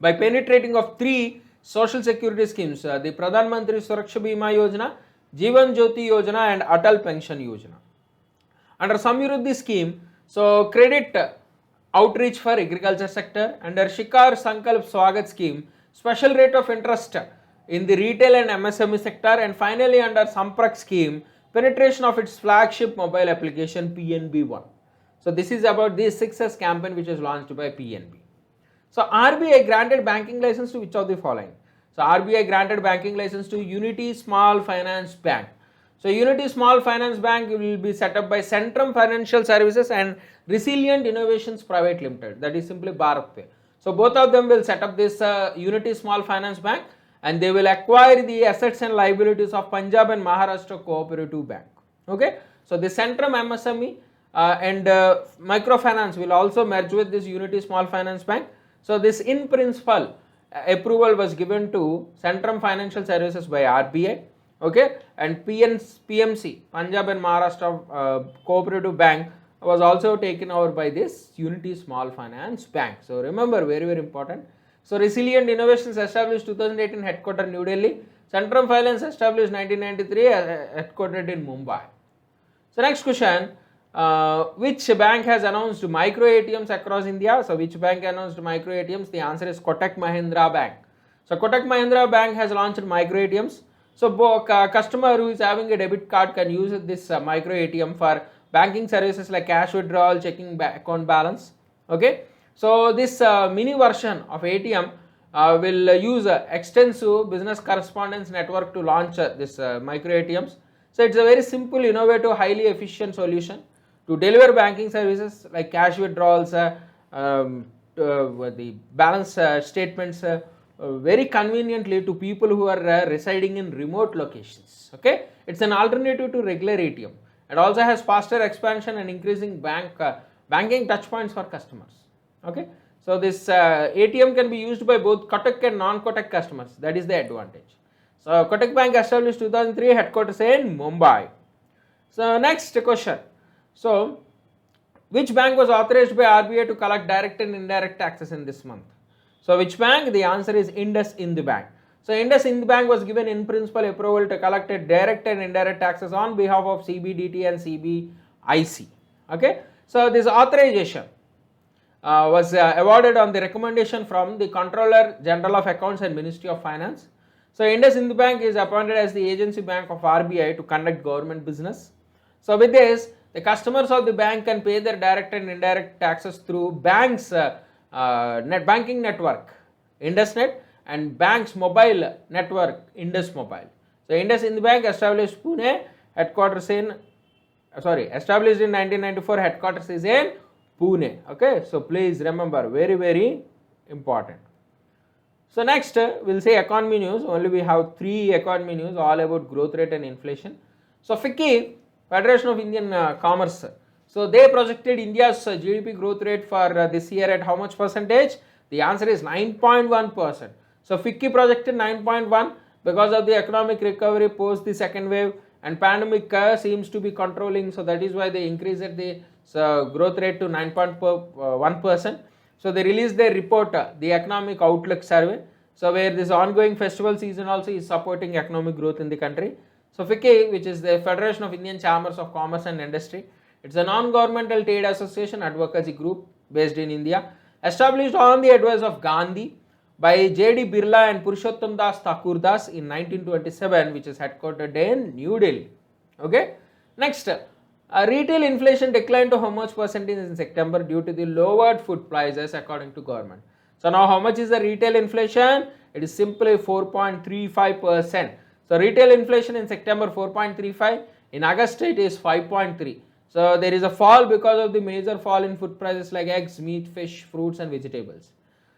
by penetrating of three social security schemes, the Pradhan Mantri Suraksha Bima Yojana, Jeevan Jyoti Yojana and Atal Pension Yojana. Under Samruddhi scheme, so credit outreach for agriculture sector. Under Shikar Sankalp Swagat scheme, special rate of interest in the retail and MSME sector. And finally under Samprak scheme, penetration of its flagship mobile application PNB1. So this is about the Success campaign which is launched by PNB. So RBI granted banking license to which of the following? So RBI granted banking license to Unity Small Finance Bank. So Unity Small Finance Bank will be set up by Centrum Financial Services and Resilient Innovations Private Limited, that is simply BharatPe. So both of them will set up this Unity Small Finance Bank and they will acquire the assets and liabilities of Punjab and Maharashtra Cooperative Bank. Okay, so the Centrum MSME and microfinance will also merge with this Unity Small Finance Bank. So this in principle approval was given to Centrum Financial Services by RBI okay, and PMC, Punjab and Maharashtra Cooperative Bank, was also taken over by this Unity Small Finance Bank. So remember, very very important. So Resilient Innovations established 2018, headquartered New Delhi. Centrum Finance established 1993, headquartered in Mumbai. So next question, which bank has announced micro ATMs across India? So which bank announced micro ATMs? The answer is Kotak Mahindra Bank. So Kotak Mahindra Bank has launched micro ATMs. So customer who is having a debit card can use this micro ATM for banking services like cash withdrawal, checking account balance. Okay. So this mini version of ATM will use extensive business correspondence network to launch this micro ATMs. So it's a very simple, innovative, highly efficient solution to deliver banking services like cash withdrawals, the balance statements very conveniently to people who are residing in remote locations. Okay, it's an alternative to regular ATM. It also has faster expansion and increasing banking touch points for customers. Okay, so this ATM can be used by both Kotak and non-Kotak customers. That is the advantage. So Kotak Bank established 2003, headquarters in Mumbai. So next question. So which bank was authorized by RBI to collect direct and indirect taxes in this month? So which bank? The answer is IndusInd Bank. So IndusInd Bank was given in principle approval to collect direct and indirect taxes on behalf of CBDT and CBIC. Okay. So this authorization was awarded on the recommendation from the Controller General of Accounts and Ministry of Finance. So IndusInd Bank is appointed as the agency bank of RBI to conduct government business. So with this, the customers of the bank can pay their direct and indirect taxes through bank's net banking network, IndusNet, and bank's mobile network, Indus Mobile. So IndusInd Bank established Pune, established in 1994, headquarters is in Pune. Okay, so please remember, very very important. So next we'll say economy news. Only we have 3 economy news, all about growth rate and inflation. So FICCI, Federation of Indian Commerce, so they projected India's GDP growth rate for this year at how much percentage? The answer is 9.1%. So FICCI projected 9.1 because of the economic recovery post the second wave and pandemic seems to be controlling. So that is why they increased the growth rate to 9.1%. So they released their report, the Economic Outlook Survey. So where this ongoing festival season also is supporting economic growth in the country. So FICCI, which is the Federation of Indian Chambers of Commerce and Industry, it's a non-governmental trade association advocacy group based in India, established on the advice of Gandhi by J.D. Birla and Purushottam Das Thakurdas in 1927, which is headquartered in New Delhi. Okay. Next, retail inflation declined to how much percentage in September due to the lowered food prices according to government. So now how much is the retail inflation? It is simply 4.35%. So retail inflation in September 4.35, in August it is 5.3. So there is a fall because of the major fall in food prices like eggs, meat, fish, fruits and vegetables.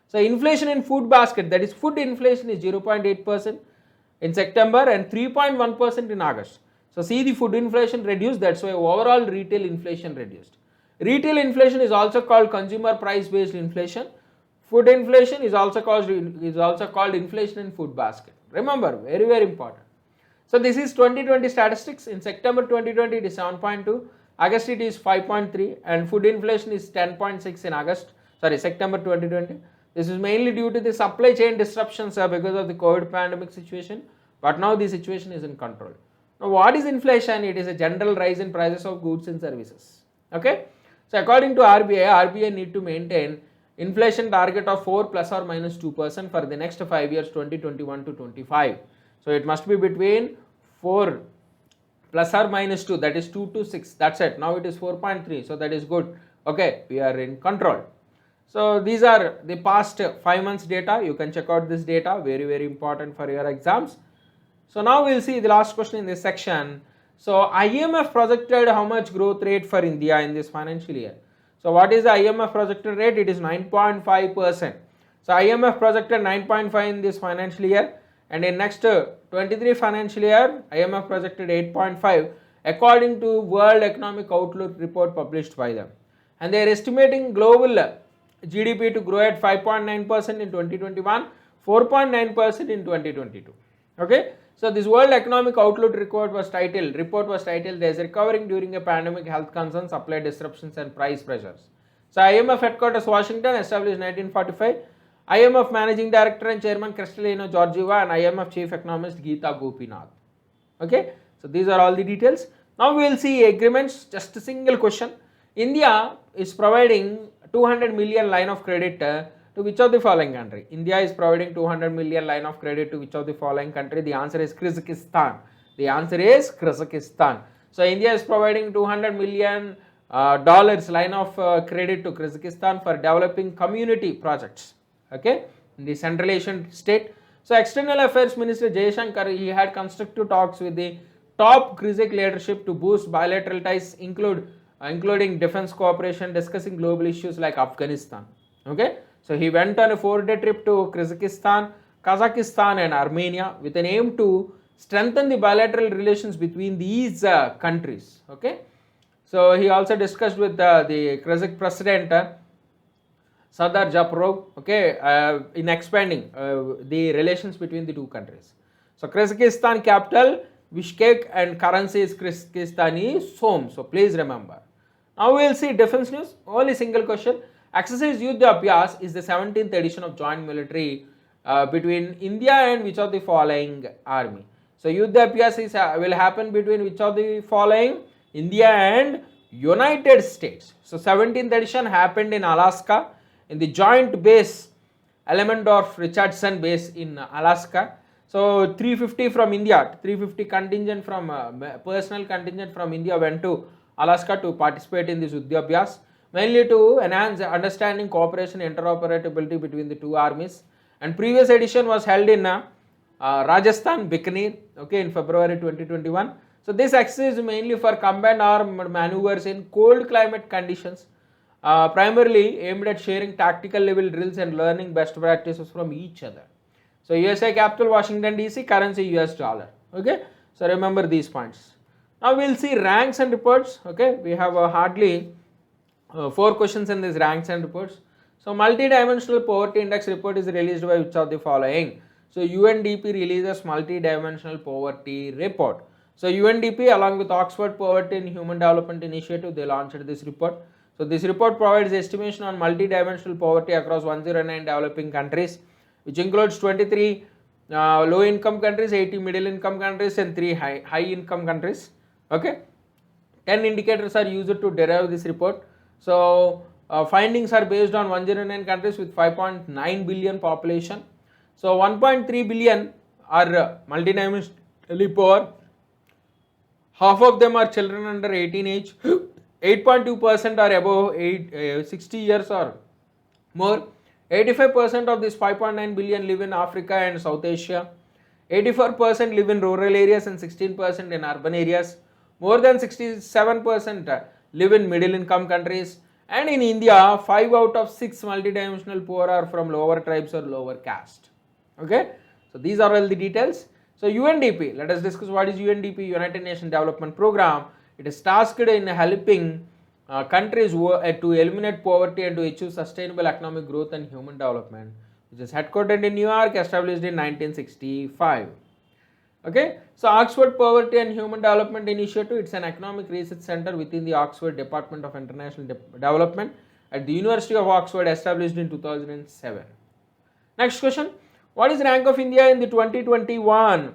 So inflation in food basket, that is food inflation, is 0.8% in September and 3.1% in August. So see, the food inflation reduced, that's why overall retail inflation reduced. Retail inflation is also called consumer price based inflation. Food inflation is also called inflation in food basket. Remember, very very important. So this is 2020 statistics. In September 2020 it is 7.2, August it is 5.3 and food inflation is 10.6 in September 2020. This is mainly due to the supply chain disruptions because of the COVID pandemic situation, but now the situation is in control. Now what is inflation? It is a general rise in prices of goods and services. Okay. So according to RBI need to maintain inflation target of 4 plus or minus 2% for the next 5 years, 2021 to 25. So it must be between 4 plus or minus 2, that is 2 to 6, that's it. Now it is 4.3, so that is good. Okay, we are in control. So these are the past 5 months data. You can check out this data, very very important for your exams. So now we'll see the last question in this section. So IMF projected how much growth rate for India in this financial year? So what is the IMF projected rate? It is 9.5%. So IMF projected 9.5 in this financial year, and in next 23 financial year IMF projected 8.5 according to World Economic Outlook report published by them. And they are estimating global GDP to grow at 5.9% in 2021, 4.9% in 2022. Okay. So this World Economic Outlook report was titled "There's recovering during a pandemic, health concerns, supply disruptions, and price pressures." So IMF headquarters Washington, established 1945. IMF Managing Director and Chairman Kristalina Georgieva, and IMF Chief Economist Geeta Gopinath. Okay, so these are all the details. Now we will see agreements. Just a single question. India is providing 200 million line of credit to which of the following country? India is providing 200 million line of credit to which of the following country? The answer is Kazakhstan. The answer is Kazakhstan. So India is providing 200 million dollars line of credit to Kazakhstan for developing community projects. Okay, in the Central Asian state. So External Affairs Minister Jaishankar, he had constructive talks with the top Kyrgyz leadership to boost bilateral ties, including defense cooperation, discussing global issues like Afghanistan. Okay, so he went on a 4-day trip to Kyrgyzstan, Kazakhstan and Armenia with an aim to strengthen the bilateral relations between these countries. Okay, so he also discussed with the Kyrgyz president Sardar Japarov, okay, in expanding the relations between the two countries. So Kyrgyzstan capital Bishkek and currency is Kyrgyzstani Som. So please remember. Now we will see defense news. Only single question. Exercise Yuddha Abhyas is the 17th edition of joint military between India and which of the following army? So Yuddha Abhyas will happen between which of the following? India and United States. So 17th edition happened in Alaska, in the joint base Elmendorf-Richardson base in Alaska. So 350 from India, 350 contingent from personal contingent from India went to Alaska to participate in this Yuddha Abhyas, mainly to enhance understanding, cooperation, interoperability between the two armies. And previous edition was held in Rajasthan, Bikaner, okay, in February 2021. So this exercise is mainly for combined armed maneuvers in cold climate conditions, primarily aimed at sharing tactical level drills and learning best practices from each other. So USA capital Washington DC, currency US dollar. Okay, so remember these points. Now we will see ranks and reports. Okay, we have hardly 4 questions in these ranks and reports. So multi-dimensional poverty index report is released by which of the following? So UNDP releases multi-dimensional poverty report. So UNDP along with Oxford Poverty and Human Development Initiative, they launched this report. So this report provides estimation on multi-dimensional poverty across 109 developing countries, which includes 23 low income countries, 80 middle income countries and 3 high income countries. Okay, 10 indicators are used to derive this report. So findings are based on 109 countries with 5.9 billion population. So 1.3 billion are multidimensionally poor. Half of them are children under 18 age. 8.2% are above 60 years or more. 85% of this 5.9 billion live in Africa and South Asia. 84% live in rural areas and 16% in urban areas. More than 67% live in middle income countries. And in India, 5 out of 6 multidimensional poor are from lower tribes or lower caste. Okay, so these are all the details. So UNDP, let us discuss what is UNDP, United Nations Development Program. It is tasked in helping countries to eliminate poverty and to achieve sustainable economic growth and human development, which is headquartered in New York, established in 1965. Okay, so Oxford Poverty and Human Development Initiative, it's an economic research center within the Oxford Department of International Development at the University of Oxford, established in 2007. Next question, what is the rank of India in the 2021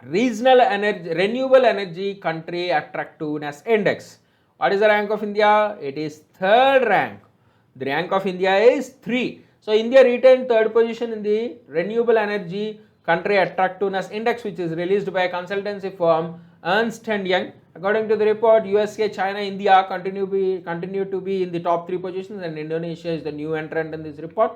Regional Renewable Energy Country Attractiveness Index? What is the rank of India? It is 3rd rank. The rank of India is 3. So India retained 3rd position in the Renewable Energy Country Attractiveness Index, which is released by a consultancy firm Ernst & Young. According to the report, USA, China, India continue to be in the top 3 positions, and Indonesia is the new entrant in this report.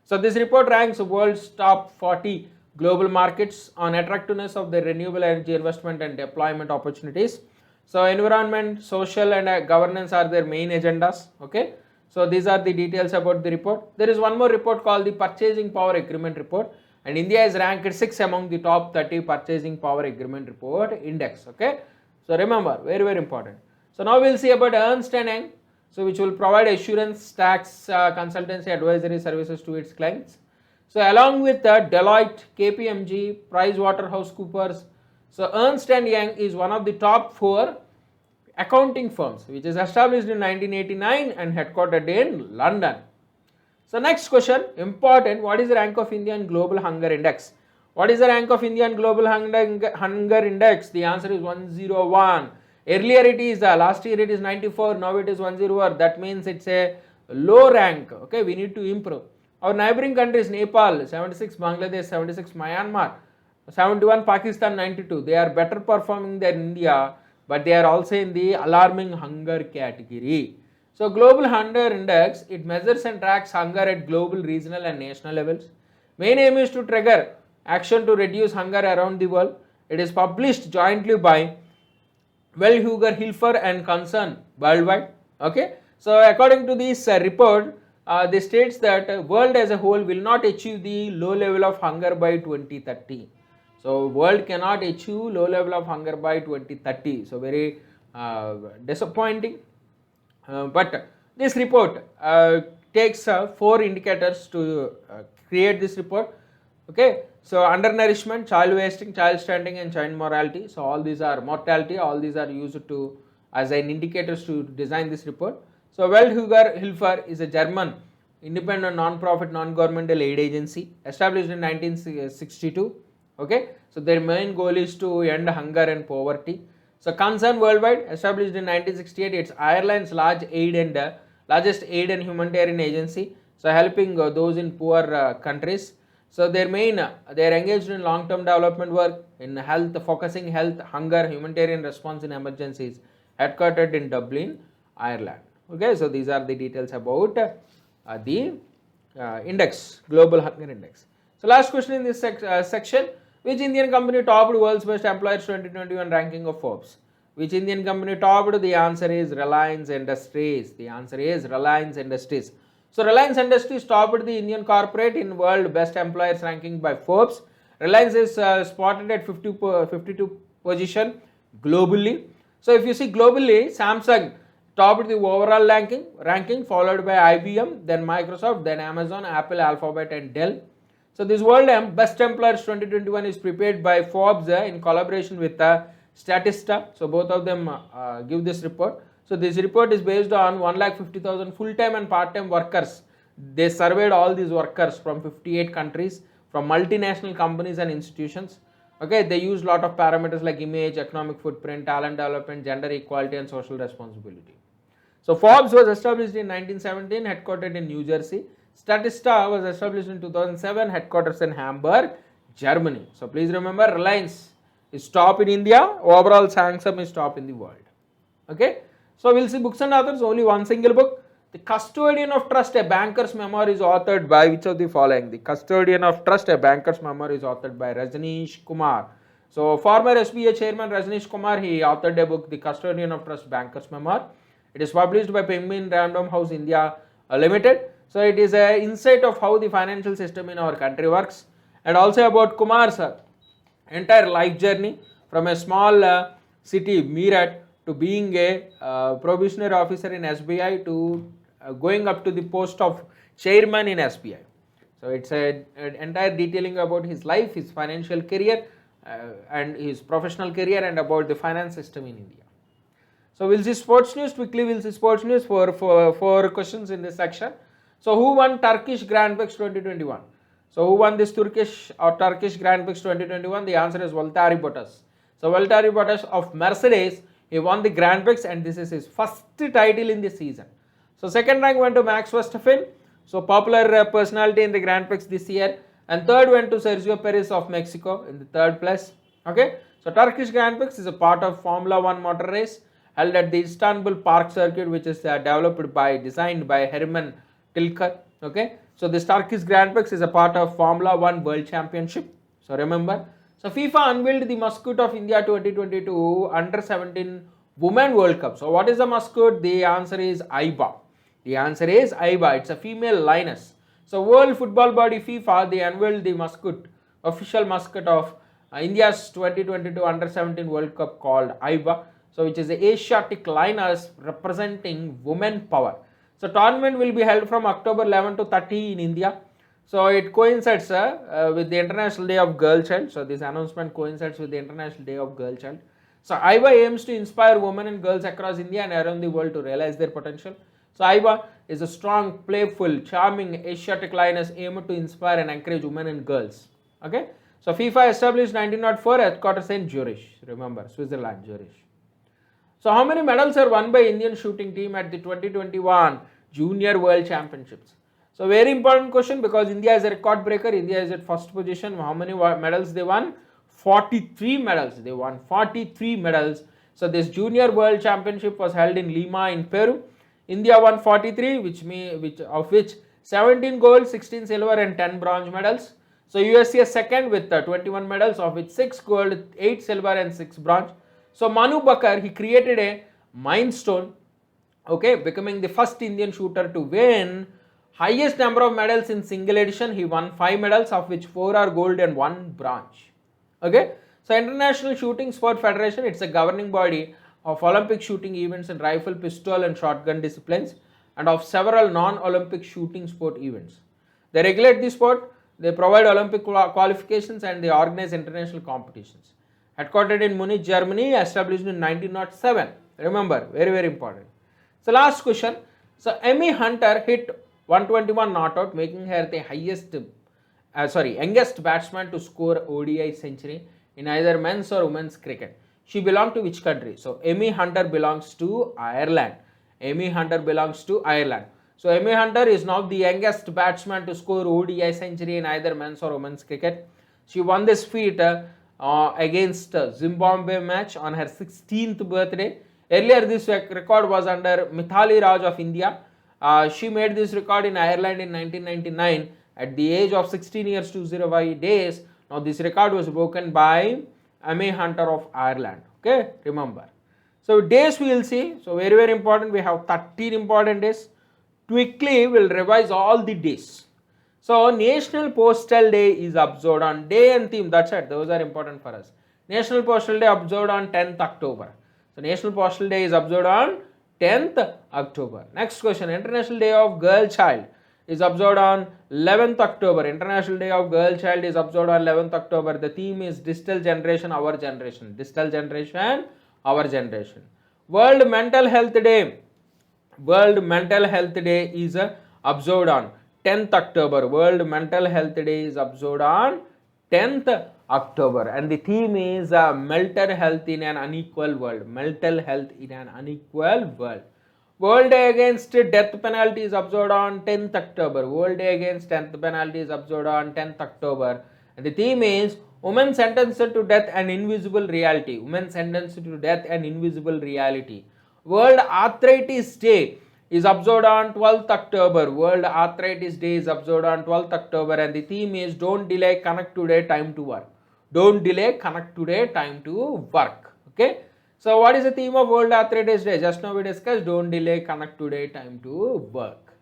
So this report ranks the world's top 40 global markets on attractiveness of the renewable energy investment and deployment opportunities. So environment, social and governance are their main agendas. Okay, so these are the details about the report. There is one more report called the Purchasing Power Agreement Report, and India is ranked 6th among the top 30 Purchasing Power Agreement Report Index. Okay, so remember, very important. So now we will see about Ernst & Young, so which will provide assurance, tax, consultancy, advisory services to its clients. So along with Deloitte, KPMG, PricewaterhouseCoopers, so Ernst and Young is one of the top 4 accounting firms which is established in 1989 and headquartered in London. So next question, important, what is the rank of India in Global Hunger Index? What is the rank of India in Global Hunger Index? The answer is 101. Earlier it is, last year it is 94, now it is 101. That means it's a low rank. Okay, we need to improve. Our neighboring countries, Nepal 76, Bangladesh 76, Myanmar 71, Pakistan 92. They are better performing than India, but they are also in the alarming hunger category. So Global Hunger Index, it measures and tracks hunger at global, regional and national levels. Main aim is to trigger action to reduce hunger around the world. It is published jointly by Huger Hilfer and Concern worldwide. Okay, so according to this report, they states that world as a whole will not achieve the low level of hunger by 2030. So world cannot achieve low level of hunger by 2030. So very disappointing. But this report takes 4 indicators to create this report. Okay, so undernourishment, child wasting, child stunting and child mortality. So all these are mortality, all these are used to as an indicators to design this report. So Huger Hilfer is a German independent non-profit non-governmental aid agency established in 1962. Okay, so their main goal is to end hunger and poverty. So Concern Worldwide, established in 1968, it's Ireland's largest aid and humanitarian agency. So helping those in poor countries. So their they are engaged in long-term development work in health, focusing health, hunger, humanitarian response in emergencies. Headquartered in Dublin, Ireland. Okay, so these are the details about the index, Global Hunger Index. So last question in this section. Which Indian company topped world's best employers 2021 ranking of Forbes? Which Indian company topped? The answer is Reliance Industries. The answer is Reliance Industries. So Reliance Industries topped the Indian corporate in world best employers ranking by Forbes. Reliance is spotted at 52 position globally. So if you see globally, Samsung topped the overall ranking followed by IBM, then Microsoft, then Amazon, Apple, Alphabet and Dell. So this World Best Employers 2021 is prepared by Forbes in collaboration with Statista. So both of them give this report. So this report is based on 1,50,000 full-time and part-time workers. They surveyed all these workers from 58 countries, from multinational companies and institutions. Okay, they use lot of parameters like image, economic footprint, talent development, gender equality and social responsibility. So Forbes was established in 1917, headquartered in New Jersey. Statista was established in 2007, headquarters in Hamburg, Germany. So please remember, Reliance is top in India, overall Samsung is top in the world. Okay, so we'll see books and authors, only one single book. The Custodian of Trust, a Banker's Memoir is authored by which of the following? The Custodian of Trust, a Banker's Memoir is authored by Rajneesh Kumar. So former SBA chairman Rajneesh Kumar, he authored a book, The Custodian of Trust, Banker's Memoir. It is published by Penguin Random House India Limited. So it is an insight of how the financial system in our country works, and also about Kumar's entire life journey from a small city, Meerut, to being a probationary officer in SBI to going up to the post of chairman in SBI. So it's an entire detailing about his life, his financial career and his professional career, and about the finance system in India. So we'll see sports news quickly. We'll see sports news for 4 questions in this section. So who won Turkish Grand Prix 2021? So who won this Turkish Grand Prix 2021? The answer is Valtteri Bottas. So Valtteri Bottas of Mercedes, he won the Grand Prix and this is his first title in the season. So second rank went to Max Verstappen, so popular personality in the Grand Prix this year, and third went to Sergio Perez of Mexico in the third place. Okay, so Turkish Grand Prix is a part of Formula 1 motor race held at the Istanbul Park circuit, which is designed by Herman Tilke. Okay, so this Turkish Grand Prix is a part of Formula 1 World Championship. So remember, so FIFA unveiled the mascot of India 2022 Under 17 Women World Cup. So what is the mascot? The answer is Aiba. The answer is Aiba. It's a female lioness. So World Football Body FIFA, they unveiled the official mascot of India's 2022 Under 17 World Cup called Aiba. So which is the Asiatic lioness representing women power. So tournament will be held from October 11 to 30 in India. So it coincides with the International Day of Girl Child. So this announcement coincides with the International Day of Girl Child. So AIBA aims to inspire women and girls across India and around the world to realize their potential. So AIBA is a strong, playful, charming Asiatic lioness aimed to inspire and encourage women and girls. Okay. So FIFA established 1904 headquarters in Zurich. Remember, Switzerland, Zurich. So how many medals are won by Indian shooting team at the 2021 Junior World Championships? So very important question, because India is a record breaker. India is at first position. How many medals they won? 43 medals. They won 43 medals. So this Junior World Championship was held in Lima in Peru. India won 43, of which 17 gold, 16 silver and 10 bronze medals. So USA second with 21 medals, of which 6 gold, 8 silver and 6 bronze. So Manu Bakar, he created a milestone, okay, becoming the first Indian shooter to win highest number of medals in single edition. He won 5 medals, of which 4 are gold and 1 bronze. Okay, so International Shooting Sport Federation, it's a governing body of Olympic shooting events in rifle, pistol and shotgun disciplines, and of several non-Olympic shooting sport events. They regulate the sport, they provide Olympic qualifications, and they organize international competitions. Headquartered in Munich, Germany, established in 1907. Remember, very, very important. So last question. So Amy Hunter hit 121 not out, making her the youngest batsman to score ODI century in either men's or women's cricket. She belonged to which country? So Amy Hunter belongs to Ireland. Amy Hunter belongs to Ireland. So Amy Hunter is now the youngest batsman to score ODI century in either men's or women's cricket. She won this feat against Zimbabwe match on her 16th birthday. Earlier this record was under Mithali Raj of India. She made this record in Ireland in 1999 at the age of 16 years 205 days. Now this record was broken by Amy Hunter of Ireland. Okay, remember. So days we will see. So very, very important. We have 13 important days. Quickly we'll revise all the days. So National Postal Day is observed on day and theme. That's it. Those are important for us. National Postal Day observed on 10th October. So National Postal Day is observed on 10th October. Next question. International Day of Girl Child is observed on 11th October. International Day of Girl Child is observed on 11th October. The theme is Digital Generation, Our Generation. Digital Generation, Our Generation. World Mental Health Day. World Mental Health Day is observed on 10th October. World Mental Health Day is observed on 10th October. And the theme is mental health in an unequal world. Mental health in an unequal world. World Day Against Death Penalty is observed on 10th October. World Day Against Death Penalty is observed on 10th October. And the theme is Women Sentenced to Death and Invisible Reality. Women Sentenced to Death and Invisible Reality. World Arthritis Day is observed on 12th October. World Arthritis Day is observed on 12th October. And the theme is Don't Delay, Connect Today, Time to Work. Don't delay, connect today, time to work. Okay. So what is the theme of World Arthritis Day? Just now we discussed don't delay, connect today, time to work.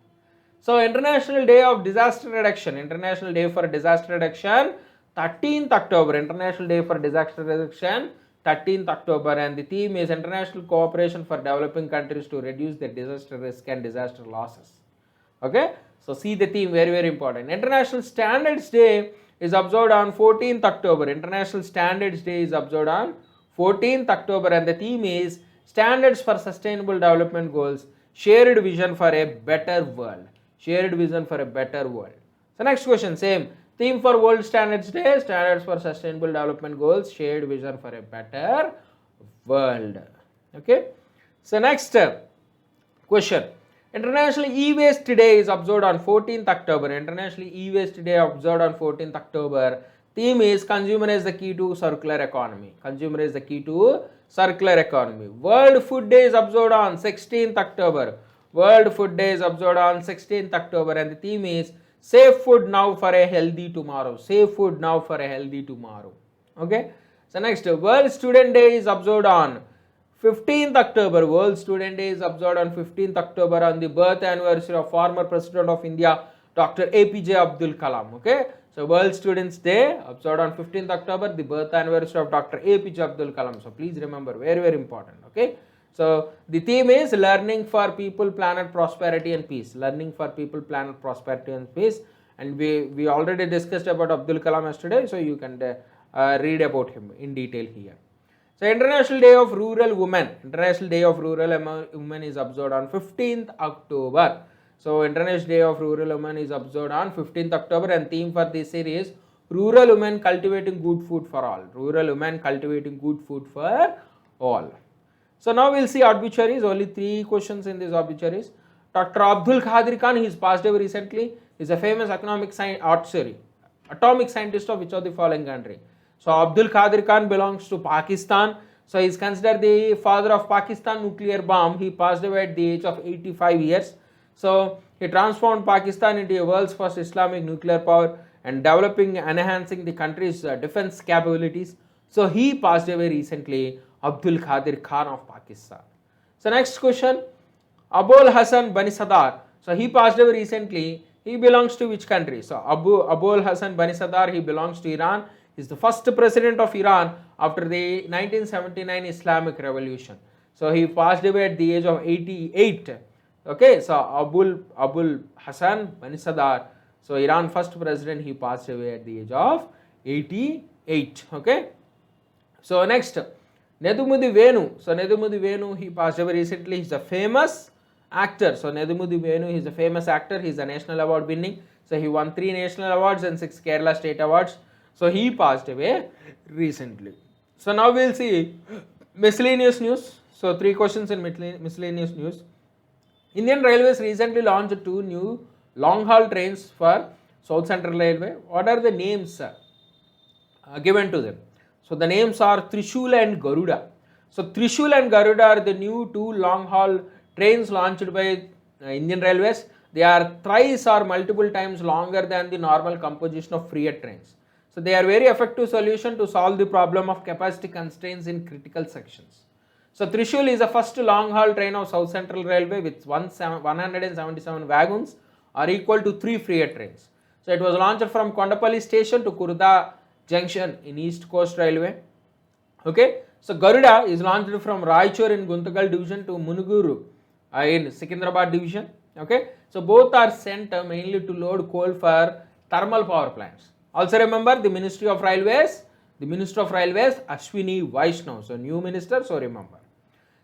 So International Day of Disaster Reduction. International Day for Disaster Reduction, 13th October. International Day for Disaster Reduction, 13th October. And the theme is International Cooperation for Developing Countries to Reduce their Disaster Risk and Disaster Losses. Okay. So see the theme, very, very important. International Standards Day is observed on 14th October. International Standards Day is observed on 14th October, and the theme is Standards for Sustainable Development Goals, Shared Vision for a Better World. Shared Vision for a Better World. So next question, same theme for World Standards Day, Standards for Sustainable Development Goals, Shared Vision for a Better World. Okay. So next question. International E-Waste Day is observed on 14th October. International E-Waste Day observed on 14th October. Theme is Consumer is the Key to Circular Economy. Consumer is the Key to Circular Economy. World Food Day is observed on 16th October. World Food Day is observed on 16th October, and the theme is Safe Food Now for a Healthy Tomorrow. Safe Food Now for a Healthy Tomorrow. Okay. So next, World Student Day is observed on 15th October. World Student Day is observed on 15th October on the birth anniversary of former President of India, Dr. APJ Abdul Kalam. Okay. So World Students Day observed on 15th October, the birth anniversary of Dr. APJ Abdul Kalam. So please remember, very, very important. Okay. So the theme is Learning for People, Planet, Prosperity and Peace. Learning for People, Planet, Prosperity and Peace. and we already discussed about Abdul Kalam yesterday, so you can read about him in detail here. So International Day of Rural Women. International Day of Rural Women is observed on 15th October. So International Day of Rural Women is observed on 15th October, and theme for this series, Rural Women Cultivating Good Food for All. Rural Women Cultivating Good Food for All. So now we'll see obituaries. Only 3 questions in these obituaries. Dr. Abdul Qadir Khan, he is passed away recently. He is a famous atomic scientist of which of the following country? So Abdul Qadir Khan belongs to Pakistan. So he is considered the father of Pakistan nuclear bomb. He passed away at the age of 85 years. So he transformed Pakistan into a world's first Islamic nuclear power and developing and enhancing the country's defense capabilities. So he passed away recently, Abdul Qadir Khan of Pakistan. So next question, Abul Hassan Bani Sadr. So he passed away recently. He belongs to which country? So Abul Hassan Bani Sadr, he belongs to Iran. He is the first president of Iran after the 1979 Islamic Revolution. So he passed away at the age of 88. Okay, so Abul Hassan Bani Sadr, so Iran first president, he passed away at the age of 88. Okay, so next, Nedumudi Venu. So Nedumudi Venu, he passed away recently. He's a famous actor. So Nedumudi Venu, he's a famous actor. He's a national award winning. So he won 3 national awards and 6 Kerala state awards. So he passed away recently. So now we'll see miscellaneous news. So 3 questions in miscellaneous news. Indian Railways recently launched 2 new long-haul trains for South Central Railway. What are the names given to them? So the names are Trishul and Garuda. So Trishul and Garuda are the new 2 long-haul trains launched by Indian Railways. They are thrice or multiple times longer than the normal composition of freight trains. So they are very effective solution to solve the problem of capacity constraints in critical sections. So Trishul is the first long-haul train of South Central Railway with 177 wagons are equal to 3 freight trains. So it was launched from Kondapalli station to Kurda Junction in East Coast Railway. Okay, so Garuda is launched from Raichur in Guntagal division to Munuguru in Secunderabad division. Okay, so both are sent mainly to load coal for thermal power plants. Also remember the Ministry of Railways, Ashwini Vaishnaw. So new minister, so remember.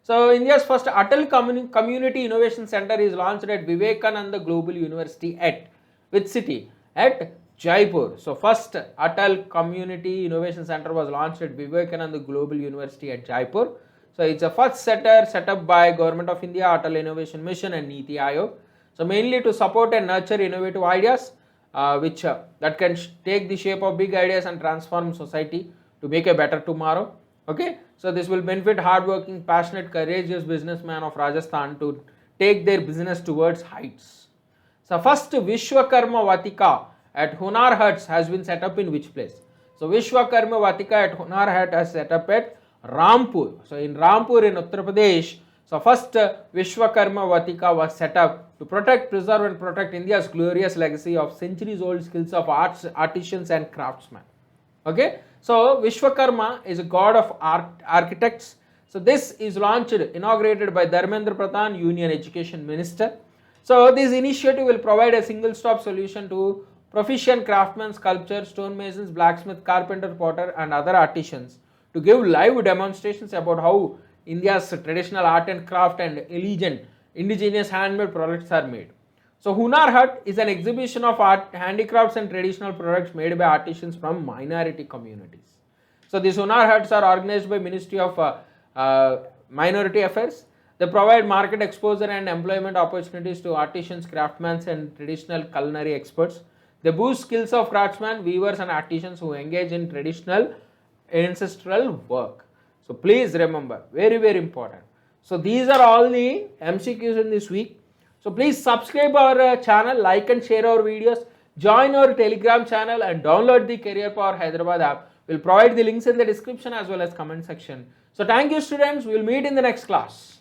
So India's first Atal Community Innovation Center is launched at Vivekananda Global University at which city? At Jaipur. So first Atal Community Innovation Center was launched at Vivekananda Global University at Jaipur. So it's a first set up by Government of India, Atal Innovation Mission and Niti Aayog. So mainly to support and nurture innovative ideas that can take the shape of big ideas and transform society to make a better tomorrow. Okay, so this will benefit hardworking, passionate, courageous businessmen of Rajasthan to take their business towards heights. So first Vishwakarma Vatika at Hunar Huts has been set up in which place? So Vishwakarma Vatika at Hunar Hut has set up at Rampur. So in Rampur in Uttar Pradesh, so first Vishwakarma Vatika was set up to protect, preserve and protect India's glorious legacy of centuries old skills of artisans and craftsmen. Okay, so Vishwakarma is a god of architects. So this is inaugurated by Dharmendra Pradhan, Union Education Minister. So this initiative will provide a single stop solution to proficient craftsmen, sculptors, stonemasons, blacksmith, carpenter, potter and other artisans to give live demonstrations about how India's traditional art and craft and elegant indigenous handmade products are made. So Hunar Hut is an exhibition of art, handicrafts and traditional products made by artisans from minority communities. So these Hunar Huts are organized by Ministry of Minority Affairs. They provide market exposure and employment opportunities to artisans, craftsmen and traditional culinary experts. They boost skills of craftsmen, weavers and artisans who engage in traditional ancestral work. So please remember, very very important. So these are all the MCQs in this week. So please subscribe our channel, like and share our videos, join our Telegram channel and download the Career Power Hyderabad app. We'll provide the links in the description as well as comment section. So thank you students, we'll meet in the next class.